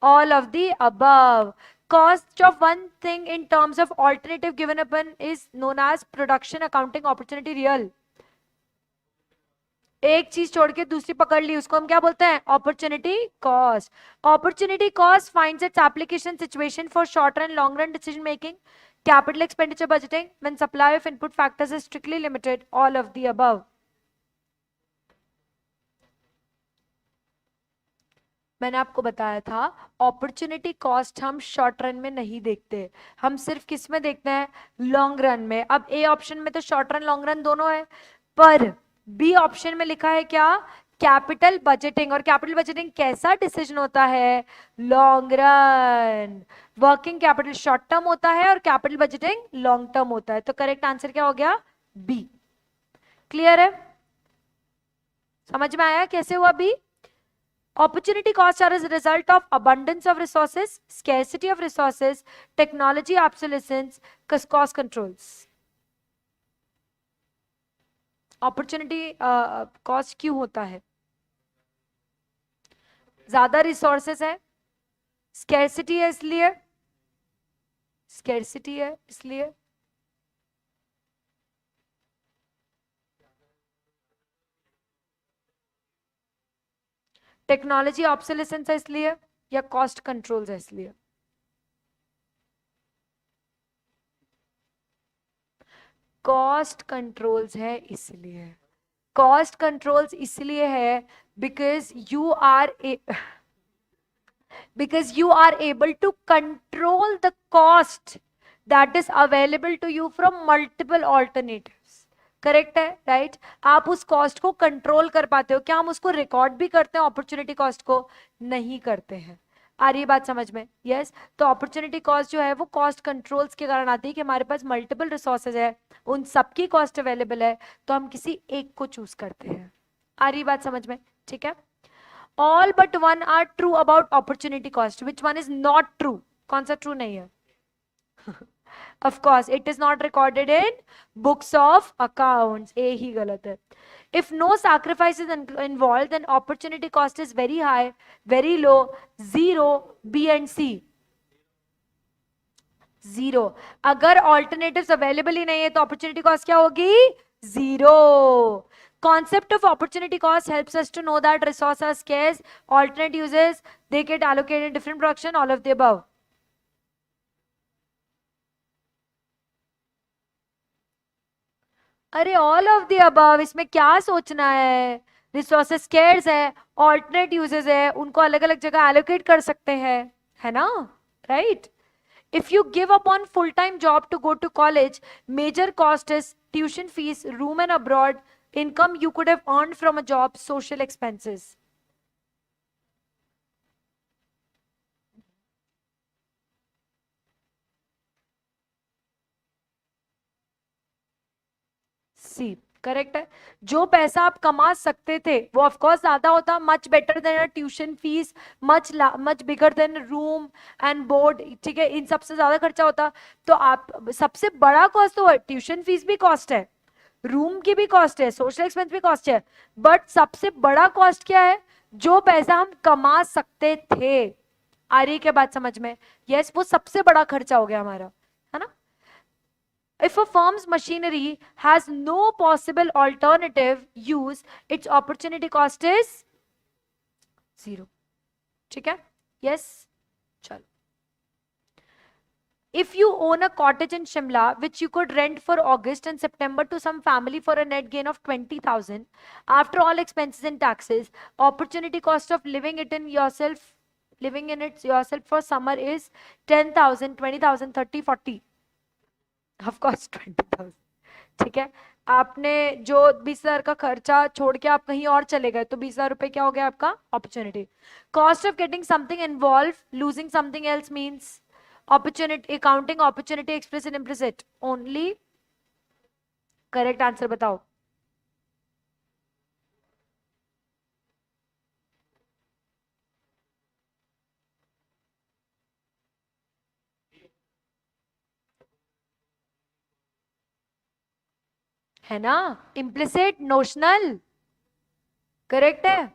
All of the above. Cost of one thing in terms of alternative given upon is known as production accounting opportunity real. एक चीज छोड़ के दूसरी पकड़ ली, उसको हम क्या बोलते हैं? Opportunity cost. Opportunity cost finds its application situation for short run, long run decision making, capital expenditure budgeting, when supply of input factors is strictly limited, all of the above. मैंने आपको बताया था अपॉर्चुनिटी कॉस्ट हम शॉर्ट रन में नहीं देखते, हम सिर्फ किस में देखते हैं? लॉन्ग रन में। अब ए ऑप्शन में तो शॉर्ट रन लॉन्ग रन दोनों है, पर बी ऑप्शन में लिखा है क्या? Capital budgeting. और कैपिटल बजटिंग कैसा डिसीजन होता है? Long run. Working capital short term होता है और कैपिटल बजटिंग लॉन्ग टर्म होता है। तो करेक्ट आंसर क्या हो गया? बी। क्लियर है? समझ में आया कैसे हुआ B? Opportunity costs are as a result of abundance of resources, scarcity of resources, technology obsolescence, cost controls. Opportunity cost क्यों होता है? ज्यादा रिसोर्सेस है, स्कैर्सिटी है इसलिए, स्कैर्सिटी है इसलिए, टेक्नोलॉजी ऑब्सोलेसेंस है इसलिए, या कॉस्ट कंट्रोल्स है इसलिए? कॉस्ट कंट्रोल्स है इसलिए। कॉस्ट कंट्रोल्स इसलिए है because you are able to control the cost that is available to you from multiple alternatives. Correct है, राइट? आप उस कॉस्ट को कंट्रोल कर पाते हो। क्या हम उसको रिकॉर्ड भी करते हैं अपॉर्चुनिटी कॉस्ट को? नहीं करते हैं। आ रही है बात समझ में? यस। तो अपॉर्चुनिटी कॉस्ट जो है वो कॉस्ट कंट्रोल्स के कारण आती है कि हमारे पास मल्टीपल रिसोर्सेज है, उन सबकी कॉस्ट अवेलेबल है, तो हम किसी एक को चूज करते हैं। आ रही बात समझ में? ठीक है। All but one are true about opportunity cost. Which one is not true? कौन सा true नहीं है? Of course, it is not recorded in books of accounts. A ही गलत है. If no sacrifice is involved, then opportunity cost is very high, very low, zero, B and C. Zero. अगर ऑल्टरनेटिव्स अवेलेबल ही नहीं है तो अपॉर्चुनिटी कॉस्ट क्या होगी? Zero. Concept of opportunity cost helps us to know that resources are scarce, alternate uses, they get allocated in different production, all of the above. अरे ऑल ऑफ द अबव, इसमें क्या सोचना है? रिसोर्सेस स्केर्स है, ऑल्टरनेट यूजेस है, उनको अलग अलग जगह एलोकेट कर सकते हैं, है ना? Right? If you give up on full-time job to go to college, major cost is tuition fees, room and abroad, income you could have earned from a job, social expenses. C correct है। जो पैसा आप कमा सकते थे वो ऑफ कोर्स ज्यादा होता, much better than tuition fees, much bigger than room and board, ठीक है, इन सबसे ज्यादा खर्चा होता। तो आप सबसे बड़ा कॉस्ट तो ट्यूशन फीस भी कॉस्ट है, रूम की भी कॉस्ट है, सोशल एक्सपेंस भी कॉस्ट है, बट सबसे बड़ा कॉस्ट क्या है? जो पैसा हम कमा सकते थे। आ रही क्या बात समझ में? यस, वो सबसे बड़ा खर्चा हो गया हमारा, है ना? If a firm's machinery has no possible alternative use, its opportunity cost is zero. ठीक है? Yes? चलो. If you own a cottage in Shimla, which you could rent for August and September to some family for a net gain of 20,000, after all expenses and taxes, opportunity cost of living in it yourself for summer is 10,000, 20,000, 30, 40. Of course 20,000। ठीक है, आपने जो 20,000 का खर्चा छोड़ के आप कहीं और चले गए तो 20,000 रुपए क्या हो गया आपका? Opportunity cost of getting something involve, losing something else means opportunity, accounting opportunity expressed implicit only. Correct answer बताओ। है ना? इम्प्लिसिट, नोशनल, करेक्ट है।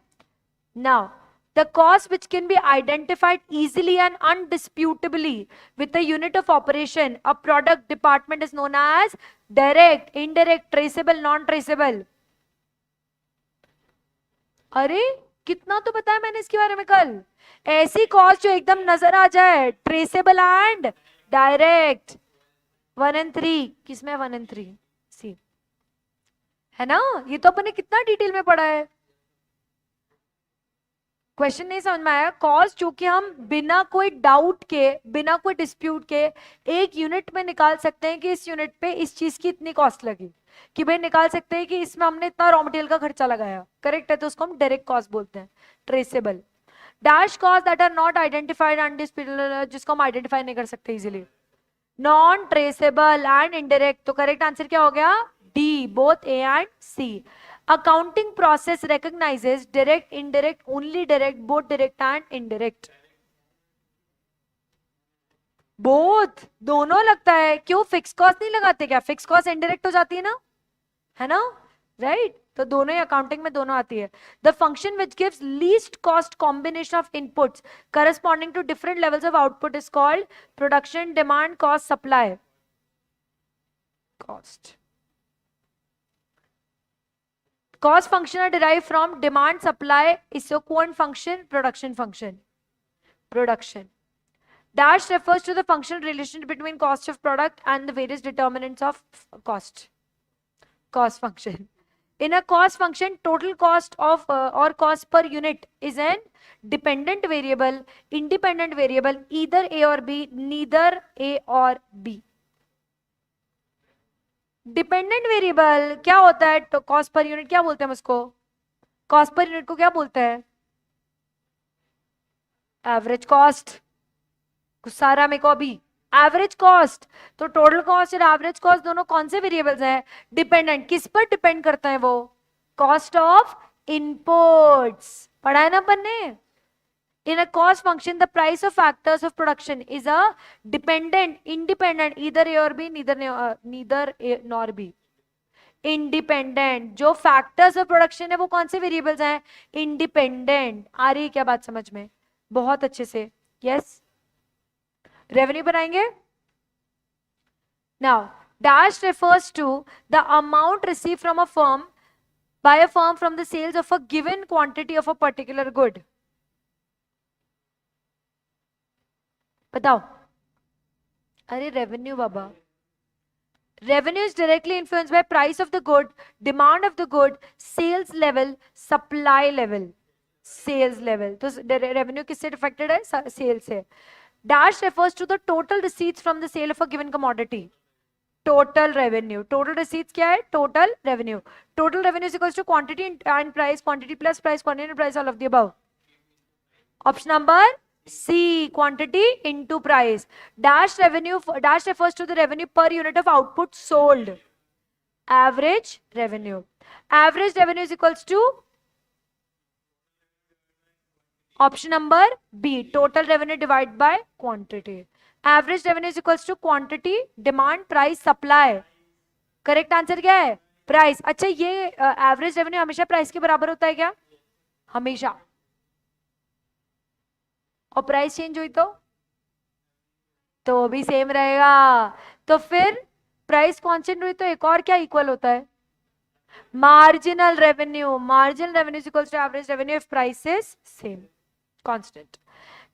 Now the cost which can be identified easily and undisputably with a unit of operation, a product department is known as direct, indirect, traceable, non traceable. अरे कितना तो बताया मैंने इसके बारे में कल। ऐसी कॉस्ट जो एकदम नजर आ जाए, ट्रेसेबल एंड डायरेक्ट। 1 and 3 किसमें? 1 and 3 सी, है ना? ये तो अपने कितना डिटेल में पढ़ा है। क्वेश्चन नहीं समझ में आया? कॉस्ट जो कि हम बिना कोई डाउट के, बिना कोई डिस्प्यूट के एक यूनिट में निकाल सकते हैं कि इस यूनिट पे इस चीज की इतनी कॉस्ट लगी, कि भाई निकाल सकते हैं कि इसमें हमने इतना रॉ मटेरियल का खर्चा लगाया, करेक्ट है, तो उसको हम डायरेक्ट कॉस्ट बोलते हैं। Traceable dash cost that are not identified undisputed, जिसको हम आइडेंटिफाई नहीं कर सकते easily. Non traceable and indirect, तो करेक्ट आंसर क्या हो गया? D, both A and C. Accounting process recognizes direct, indirect, only direct, both direct and indirect. Both, दोनों लगता है। क्यों फिक्स कॉस्ट नहीं लगाते क्या? फिक्स कॉस्ट इनडायरेक्ट हो जाती है ना, है ना? राइट? तो दोनों ही अकाउंटिंग में दोनों आती है. The function which gives least cost combination of inputs corresponding to different levels of output is called production, demand, cost, supply. Cost cost function are derived from demand, supply, isoquant function, production function. Production. Dash refers to the functional relation between cost of product and the various determinants of cost. Cost function. In a cost function, total cost of or cost per unit is an dependent variable, independent variable, either A or B, neither A or B. Dependent variable क्या होता है? तो कॉस्ट पर यूनिट क्या बोलते हैं उसको? कॉस्ट पर यूनिट को क्या बोलते हैं? Average cost. सारा मेरे को अभी एवरेज कॉस्ट. तो टोटल कॉस्ट और एवरेज कॉस्ट दोनों कौन से वेरिएबल्स हैं? डिपेंडेंट. किस पर डिपेंड करता है वो? Cost of inputs. पढ़ा है ना अपन ने? In a cost function, the price of factors of production is a dependent, independent, either A or B, neither A nor B. Independent. जो factors of production है वो कौन से variables हैं? Independent. आ रही है क्या बात समझ में? बहुत अच्छे से. Yes. Revenue बनाएंगे. Now, dash refers to the amount received from a firm by a firm from the sales of a given quantity of a particular good. बताओ. अरे रेवेन्यू बाबा. Revenue is directly influenced by price of the good, demand of the good, sales level, supply level. Sales level. तो रेवेन्यू किससे अफेक्टेड है? सेल्स से. Dash refers to the total receipts from the sale of a given commodity. Total revenue. Total receipts क्या है? Total revenue. Total revenue is equals to quantity and price, quantity plus price, quantity and price, all of the above. Option number C, quantity into price. Dash revenue, dash refers to the revenue per unit of output sold. Average revenue. Average revenue is equals to option number B, total revenue divided by quantity. Average revenue is equals to quantity, demand, price, supply. Correct answer क्या है? Price. अच्छा, ये average revenue हमेशा price के बराबर होता है क्या? हमेशा. और प्राइस चेंज हुई तो भी सेम रहेगा. तो फिर प्राइस कांस्टेंट हुई तो एक और क्या इक्वल होता है? Marginal revenue. Marginal revenue is equals to average revenue if price is same, constant.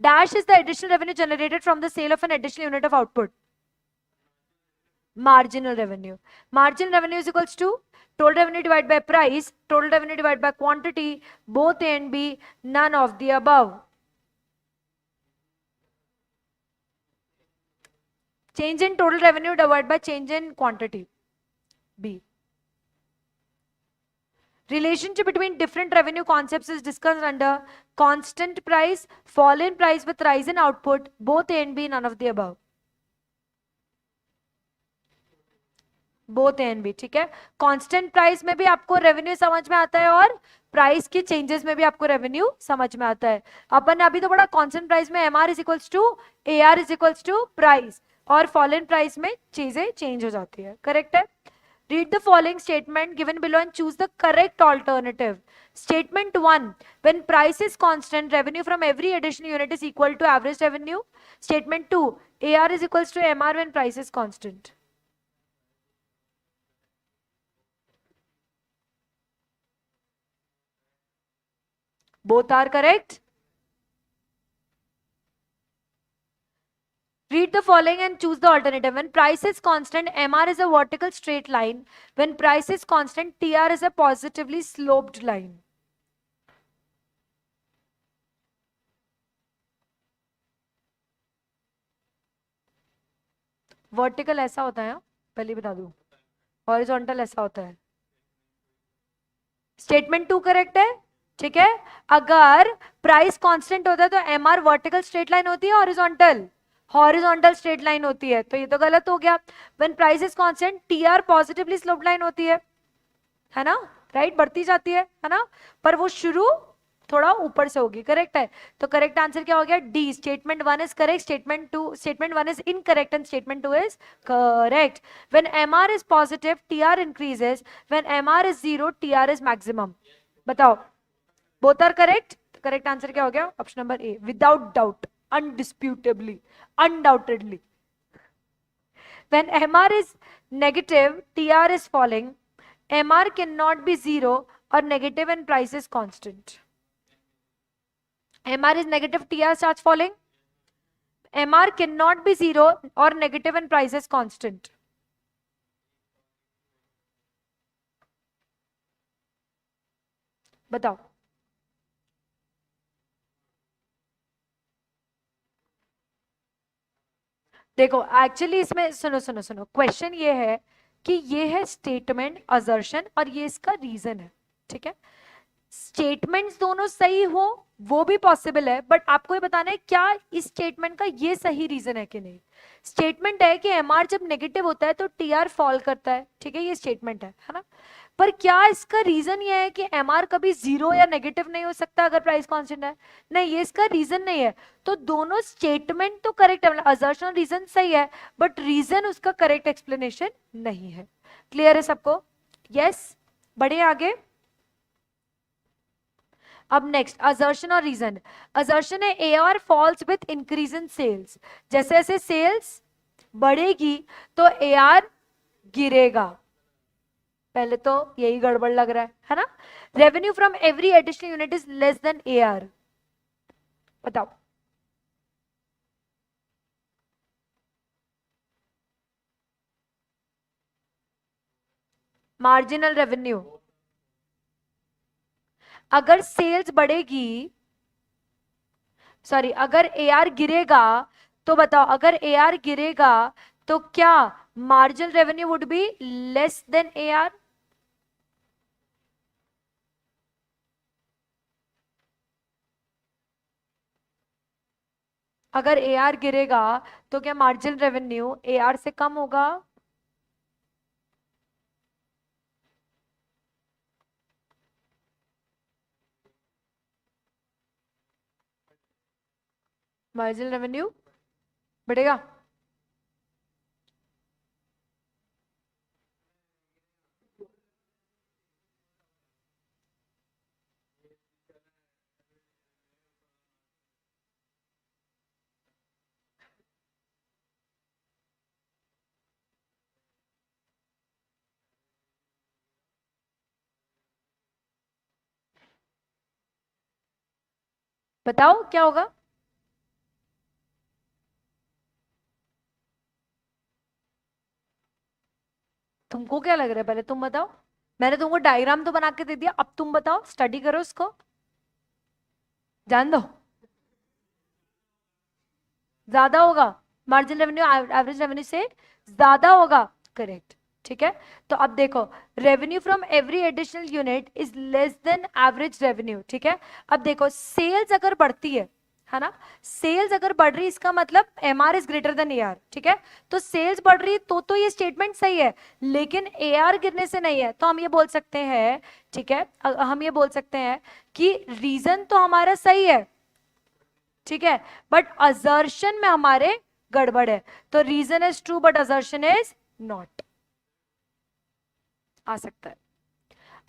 Dash is the additional revenue generated from the sale of an additional unit of output. Marginal revenue. Marginal revenue is equals to total revenue divided by price, total revenue divided by quantity, both A and B, none of the above. Change in total revenue divided by change in quantity. B. Relationship between different revenue concepts is discussed under constant price, fall in price with rise in output, both A and B, none of the above. Both A and B. ठीक है. Constant price में भी आपको revenue समझ में आता है और प्राइस की चेंजेस में भी आपको रेवेन्यू समझ में आता है. अपन ने अभी तो बड़ा कांस्टेंट प्राइस में MR is equals to AR is equals to price, और फॉल इन प्राइस में चीजें चेंज हो जाती है. करेक्ट है. Read the following statement given below and choose the correct alternative. Statement 1. When price is constant, revenue from every additional unit is equal to average revenue. Statement 2. AR is equals to MR when price is constant. Both are correct. Read the following and choose the alternative. When price is constant, MR is a vertical straight line. When price is constant, TR is a positively sloped line. Vertical ऐसा होता है, पहले बता दूं. हॉरिजॉन्टल ऐसा होता है. स्टेटमेंट 2 करेक्ट है. ठीक है. अगर प्राइस कांस्टेंट होता है तो एमआर वर्टिकल स्ट्रेट लाइन होती है, हॉरिजॉन्टल स्ट्रेट लाइन होती है. तो ये तो गलत हो गया. When price is constant, TR positively sloped line होती है ना, राइट, बढ़ती जाती है ना, पर वो शुरू थोड़ा ऊपर से होगी, करेक्ट है। तो करेक्ट आंसर क्या हो गया, D, statement 1 is correct, statement 1 is incorrect and statement 2 is correct. When MR is positive TR increases, when MR is 0 TR is maximum. बताओ, both are correct. Correct answer क्या हो गया, option number A, without doubt, undisputably, undoubtedly. When MR is negative, TR is falling. MR cannot be 0 or negative and price is constant. MR is negative, TR starts falling. MR cannot be 0 or negative and price is constant. बताओ। देखो एक्चुअली इसमें सुनो सुनो सुनो, क्वेश्चन ये है कि ये है स्टेटमेंट, असर्शन, और ये इसका रीजन है, ठीक है। स्टेटमेंट्स दोनों सही हो वो भी पॉसिबल है, बट आपको ये बताना है क्या इस स्टेटमेंट का ये सही रीजन है कि नहीं। स्टेटमेंट है कि एमआर जब नेगेटिव होता है तो टीआर फॉल करता है, ठीक है, ये स्टेटमेंट है ना। पर क्या इसका रीजन ये है कि एमआर कभी जीरो या नेगेटिव नहीं हो सकता अगर प्राइस कांस्टेंट है, नहीं, ये इसका रीजन नहीं है। तो दोनों स्टेटमेंट तो करेक्ट है, मतलब असर्शन रीजन सही है, बट रीजन उसका करेक्ट एक्सप्लेनेशन नहीं है। क्लियर है सबको? यस, बढ़े आगे। अब नेक्स्ट असर्शन और रीजन। असर्शन है AR falls with increase in sales, जैसे जैसे सेल्स बढ़ेगी तो एआर गिरेगा। पहले तो यही गड़बड़ लग रहा है ना। Revenue from every additional unit is less then AR. बताओ, मार्जिनल रेवेन्यू। अगर सेल्स बढ़ेगी, सॉरी, अगर एआर गिरेगा तो बताओ, अगर एआर गिरेगा तो क्या marginal revenue would be less than AR? अगर एआर गिरेगा तो क्या मार्जिनल रेवेन्यू एआर से कम होगा? मार्जिनल रेवेन्यू बढ़ेगा। बताओ क्या होगा। तुमको क्या लग रहा है, पहले तुम बताओ। मैंने तुमको डायग्राम तो बना के दे दिया, अब तुम बताओ, स्टडी करो उसको, जान दो। ज्यादा होगा, मार्जिनल रेवेन्यू एवरेज रेवेन्यू से ज्यादा होगा, करेक्ट, ठीक है। तो अब देखो, revenue from every additional unit is less than average revenue, ठीक है। अब देखो, सेल्स अगर बढ़ती है ना, सेल्स अगर बढ़ रही, इसका मतलब MR is greater then AR, ठीक है। तो सेल्स बढ़ रही तो ये स्टेटमेंट सही है, लेकिन एआर गिरने से नहीं है, तो हम ये बोल सकते हैं, ठीक है, हम ये बोल सकते हैं कि रीजन तो हमारा सही है, ठीक है, बट असर्शन में हमारे गड़बड़ है। तो reason is true but assertion is not, आ सकता है।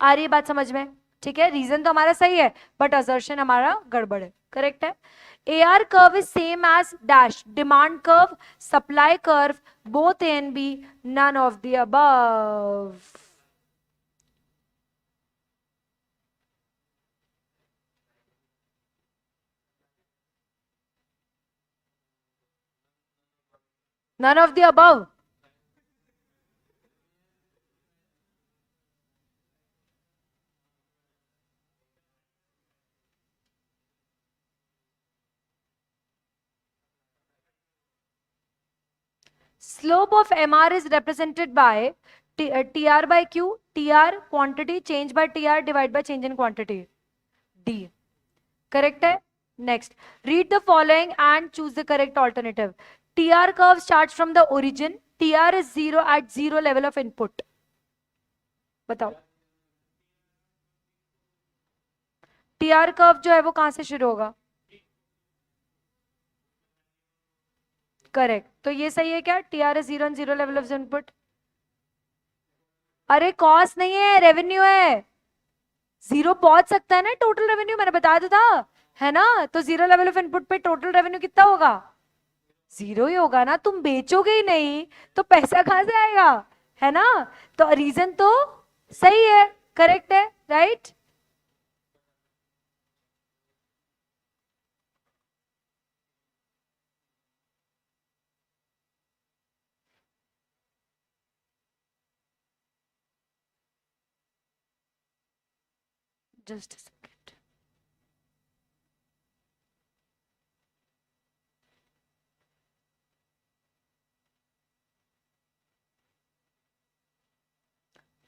आ रही है बात समझ में? ठीक है, रीजन तो हमारा सही है बट असर्शन हमारा गड़बड़ है, करेक्ट है। AR curve is same as dash, demand curve, supply curve, both A and B, none of the above. None of the above. Slope of MR is represented by TR by Q, TR quantity change by TR divided by change in quantity. D. Correct है? Next, read the following and choose the correct alternative. TR curve starts from the origin. TR is 0 at 0 level of input. बताओ। टीआर कर्व जो है वो कहां से शुरू होगा? करेक्ट, तो ये सही है क्या? TR is zero and zero level of input. अरे कॉस्ट नहीं है, रेवेन्यू है। जीरो पहुंच सकता है ना टोटल रेवेन्यू, मैंने बताया तो था, है ना? तो जीरो लेवल ऑफ इनपुट पे टोटल रेवेन्यू कितना होगा? जीरो ही होगा ना, तुम बेचोगे ही नहीं तो पैसा कहां से आएगा, है ना? तो रीजन तो सही है, करेक्ट है, राइट? Just second.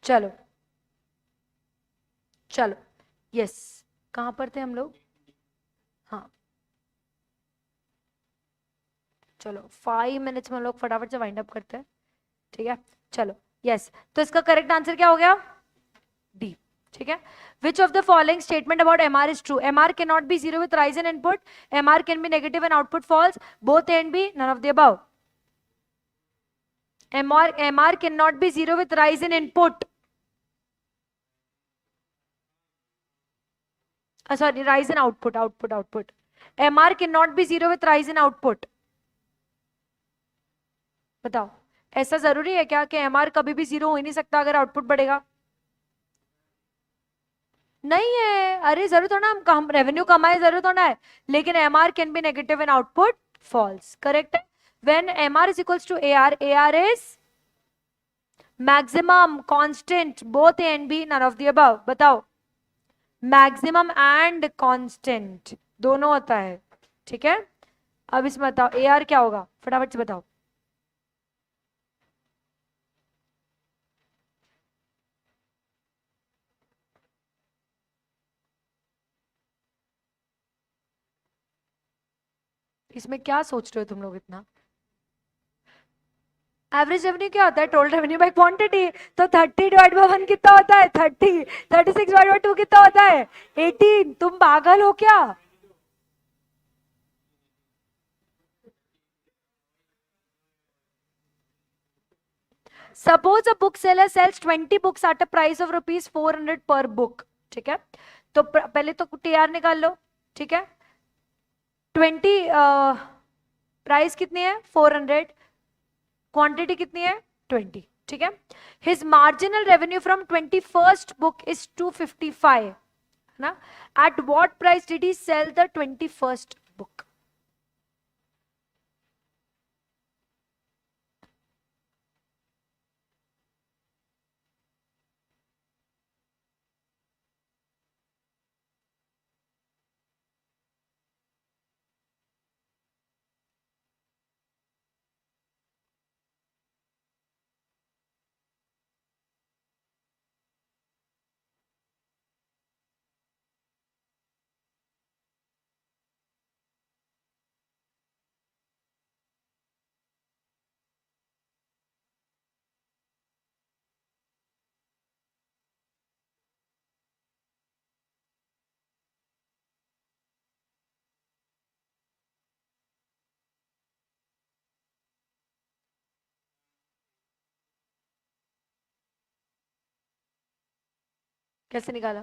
चलो चलो, यस, कहां पर थे हम लोग? हाँ, चलो 5 मिनट्स में हम लोग फटाफट से वाइंड अप करते हैं, ठीक है? चलो, यस, तो इसका करेक्ट आंसर क्या हो गया? डी, ठीक है? Which of the following statement about MR is true? MR can not be zero with rise in input, MR can be negative and output falls, both A and B, none of the above. MR can not be zero with rise in input, sorry, rise in output. MR cannot be zero with rise in output. बताओ, ऐसा जरूरी है क्या कि MR कभी भी जीरो हो ही नहीं सकता अगर आउटपुट बढ़ेगा? नहीं है, अरे जरूर थोड़ा हम रेवेन्यू कमाए, जरूर थोड़ा है, लेकिन MR can be negative in output falls, correct है? When MR is equals to AR is maximum constant, both A and B, none of the above. बताओ, मैक्सिमम एंड कांस्टेंट दोनों होता है, ठीक है? अब इसमें बताओ AR क्या होगा, फटाफट से बताओ। इसमें क्या सोच रहे हो तुम लोग इतना? एवरेज रेवेन्यू क्या होता है? Total revenue by quantity. तो 30 डिवाइड बाय 1 कितना होता है? 30। 36 डिवाइड बाय 2 कितना होता है? 18। तुम पागल हो क्या? Suppose a book seller sales 20 books at a price of ₹400 पर बुक, ठीक है? तो पहले तो टीआर निकाल लो, ठीक है? 20, प्राइस कितनी है? 400, क्वांटिटी कितनी है? 20, ठीक है? His marginal revenue from 21st book is 255, है ना? At what price did he sell the 21st book? कैसे निकाला?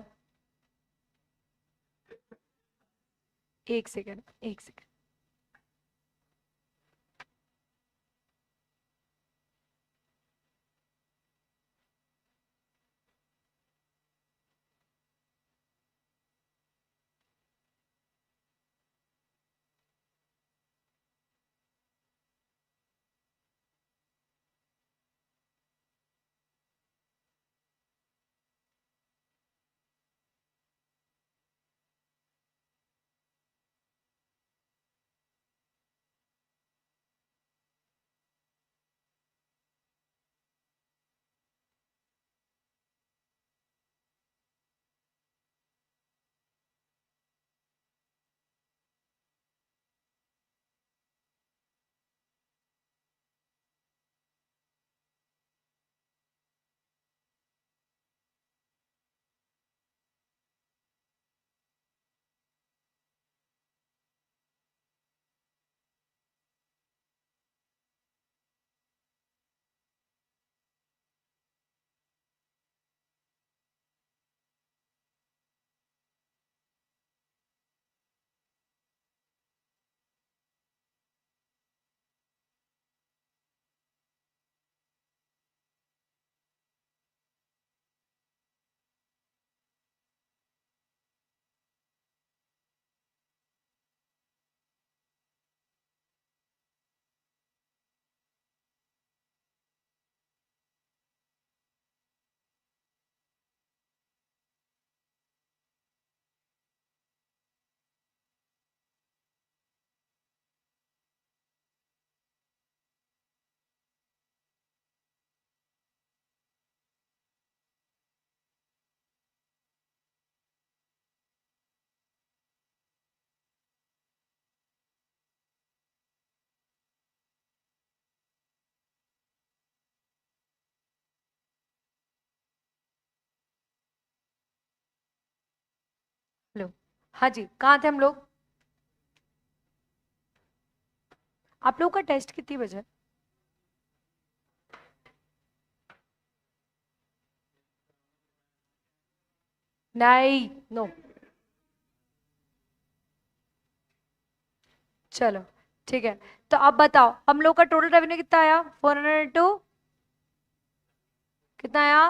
एक सेकेंड, एक सेकेंड। हाँ जी, कहाँ थे हम लोग? आप लोगों का टेस्ट कितनी बजे? नहीं, नो। चलो ठीक है, तो अब बताओ हम लोग का टोटल रेवेन्यू कितना आया? 402 कितना आया?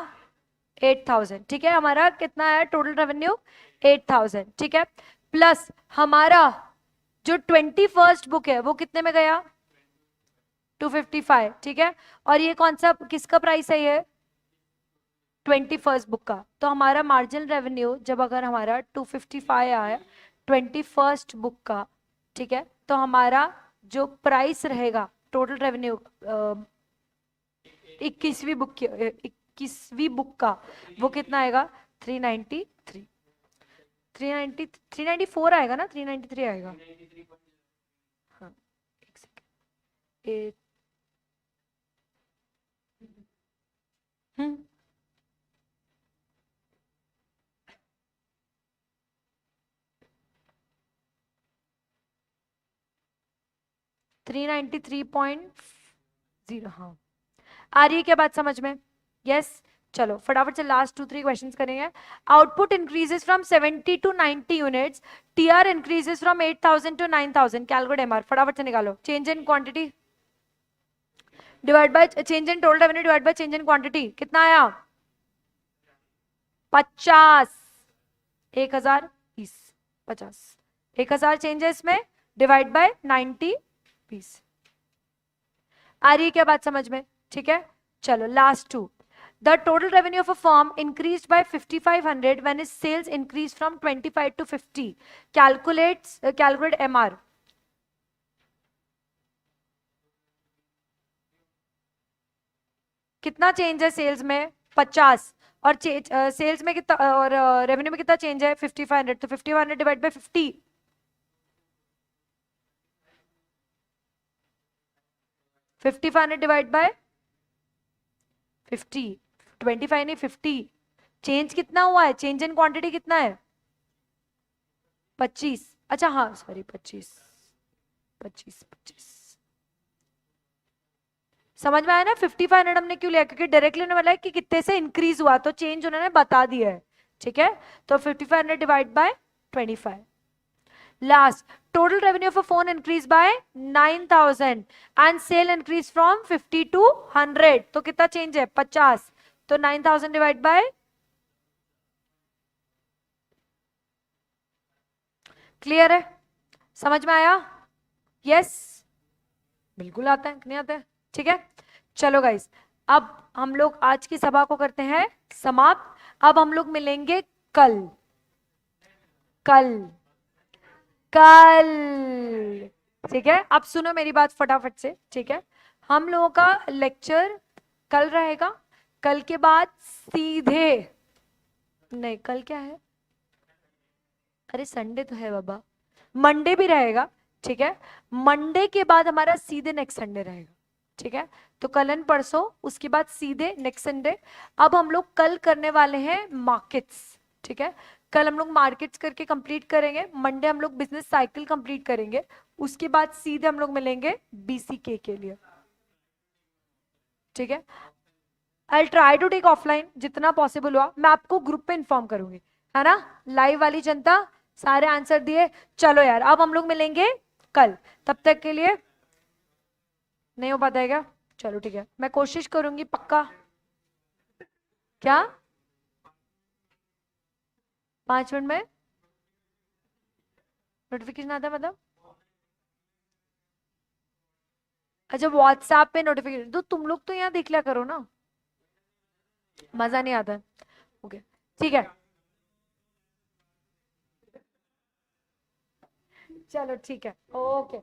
8000। ठीक है, हमारा कितना आया टोटल रेवेन्यू? 8000। ठीक है, प्लस हमारा जो 21st बुक है वो कितने में गया? 255। ठीक है, और ये कौन सा किसका प्राइस है? ये 21st बुक का। तो हमारा मार्जिनल रेवेन्यू जब अगर हमारा 255 आया 21st बुक का, ठीक है, तो हमारा जो प्राइस रहेगा टोटल रेवेन्यू 21वीं बुक का, वो कितना आएगा? 393। 394 आएगा ना? 393 आएगा। हाँ, एक सेकेंड। हम्म 393.0। हाँ, आ रही है क्या बात समझ में? यस। चलो फटाफट से लास्ट 2-3 क्वेश्चंस करेंगे। Output increases from 70 to 90 units, TR increases from 8000 to 9000, calculate MR. फटाफट से निकालो। Change in quantity divide by change in total revenue divide by change in quantity, कितना आया? 50। 1000 20 50। 1000 चेंजेस में डिवाइड बाय 90 20। आ रही है क्या बात समझ में? ठीक है, चलो last 2। The total revenue of a firm increased by 5500 when its sales increased from 25 to 50. Calculate MR. कितना चेंज है सेल्स में? 50। और सेल्स में कितना और रेवेन्यू में कितना चेंज है? 5500। तो 5500 डिवाइड बाय 50। 5500 divide bye 50। 25 नहीं 50। चेंज कितना हुआ है? चेंज इन क्वांटिटी कितना है? 25। अच्छा हाँ सॉरी 25। 25 25। समझ में आया ना? 5500 हमने क्यों लिया? क्योंकि डायरेक्टली उन्होंने बोला कि कितने से इंक्रीज हुआ, तो चेंज उन्होंने बता दिया है। ठीक है, तो 5500 divide by 25। Last, total revenue of a phone increase by 9000 and sale increase from 50 to 100। तो कितना चेंज है? 50। तो 9000 डिवाइड बाय, क्लियर है? समझ में आया? यस, बिल्कुल आता है, नहीं आता है? ठीक है, चलो गाइस, अब हम लोग आज की सभा को करते हैं समाप्त। अब हम लोग मिलेंगे कल। कल कल ठीक है, अब सुनो मेरी बात फटाफट से। ठीक है, हम लोगों का लेक्चर कल रहेगा। कल के बाद सीधे, नहीं कल क्या है? अरे संडे तो है बाबा, मंडे भी रहेगा। ठीक है, मंडे के बाद हमारा सीधे नेक्स्ट संडे रहेगा। ठीक है, तो कल एंड परसों, उसके बाद सीधे नेक्स्ट संडे। अब हम लोग कल करने वाले हैं मार्केट्स। ठीक है, कल हम लोग मार्केट्स करके कंप्लीट करेंगे। मंडे हम लोग बिजनेस साइकिल कंप्लीट करेंगे। उसके बाद सीधे हम लोग मिलेंगे बीसीके के लिए। ठीक है, I try to take offline जितना पॉसिबल हुआ, मैं आपको ग्रुप पे इन्फॉर्म करूंगी, है ना? लाइव वाली जनता सारे आंसर दिए। चलो यार, अब हम लोग मिलेंगे कल। तब तक के लिए नहीं हो पाता है क्या? चलो ठीक है, मैं कोशिश करूंगी पक्का। क्या 5 मिनट में नोटिफिकेशन आता है मतलब? अच्छा, व्हाट्सएप पे नोटिफिकेशन तो तुम लोग तो यहाँ देख लिया करो ना, मजा नहीं आता। ओके ठीक है, चलो ठीक है, ओके।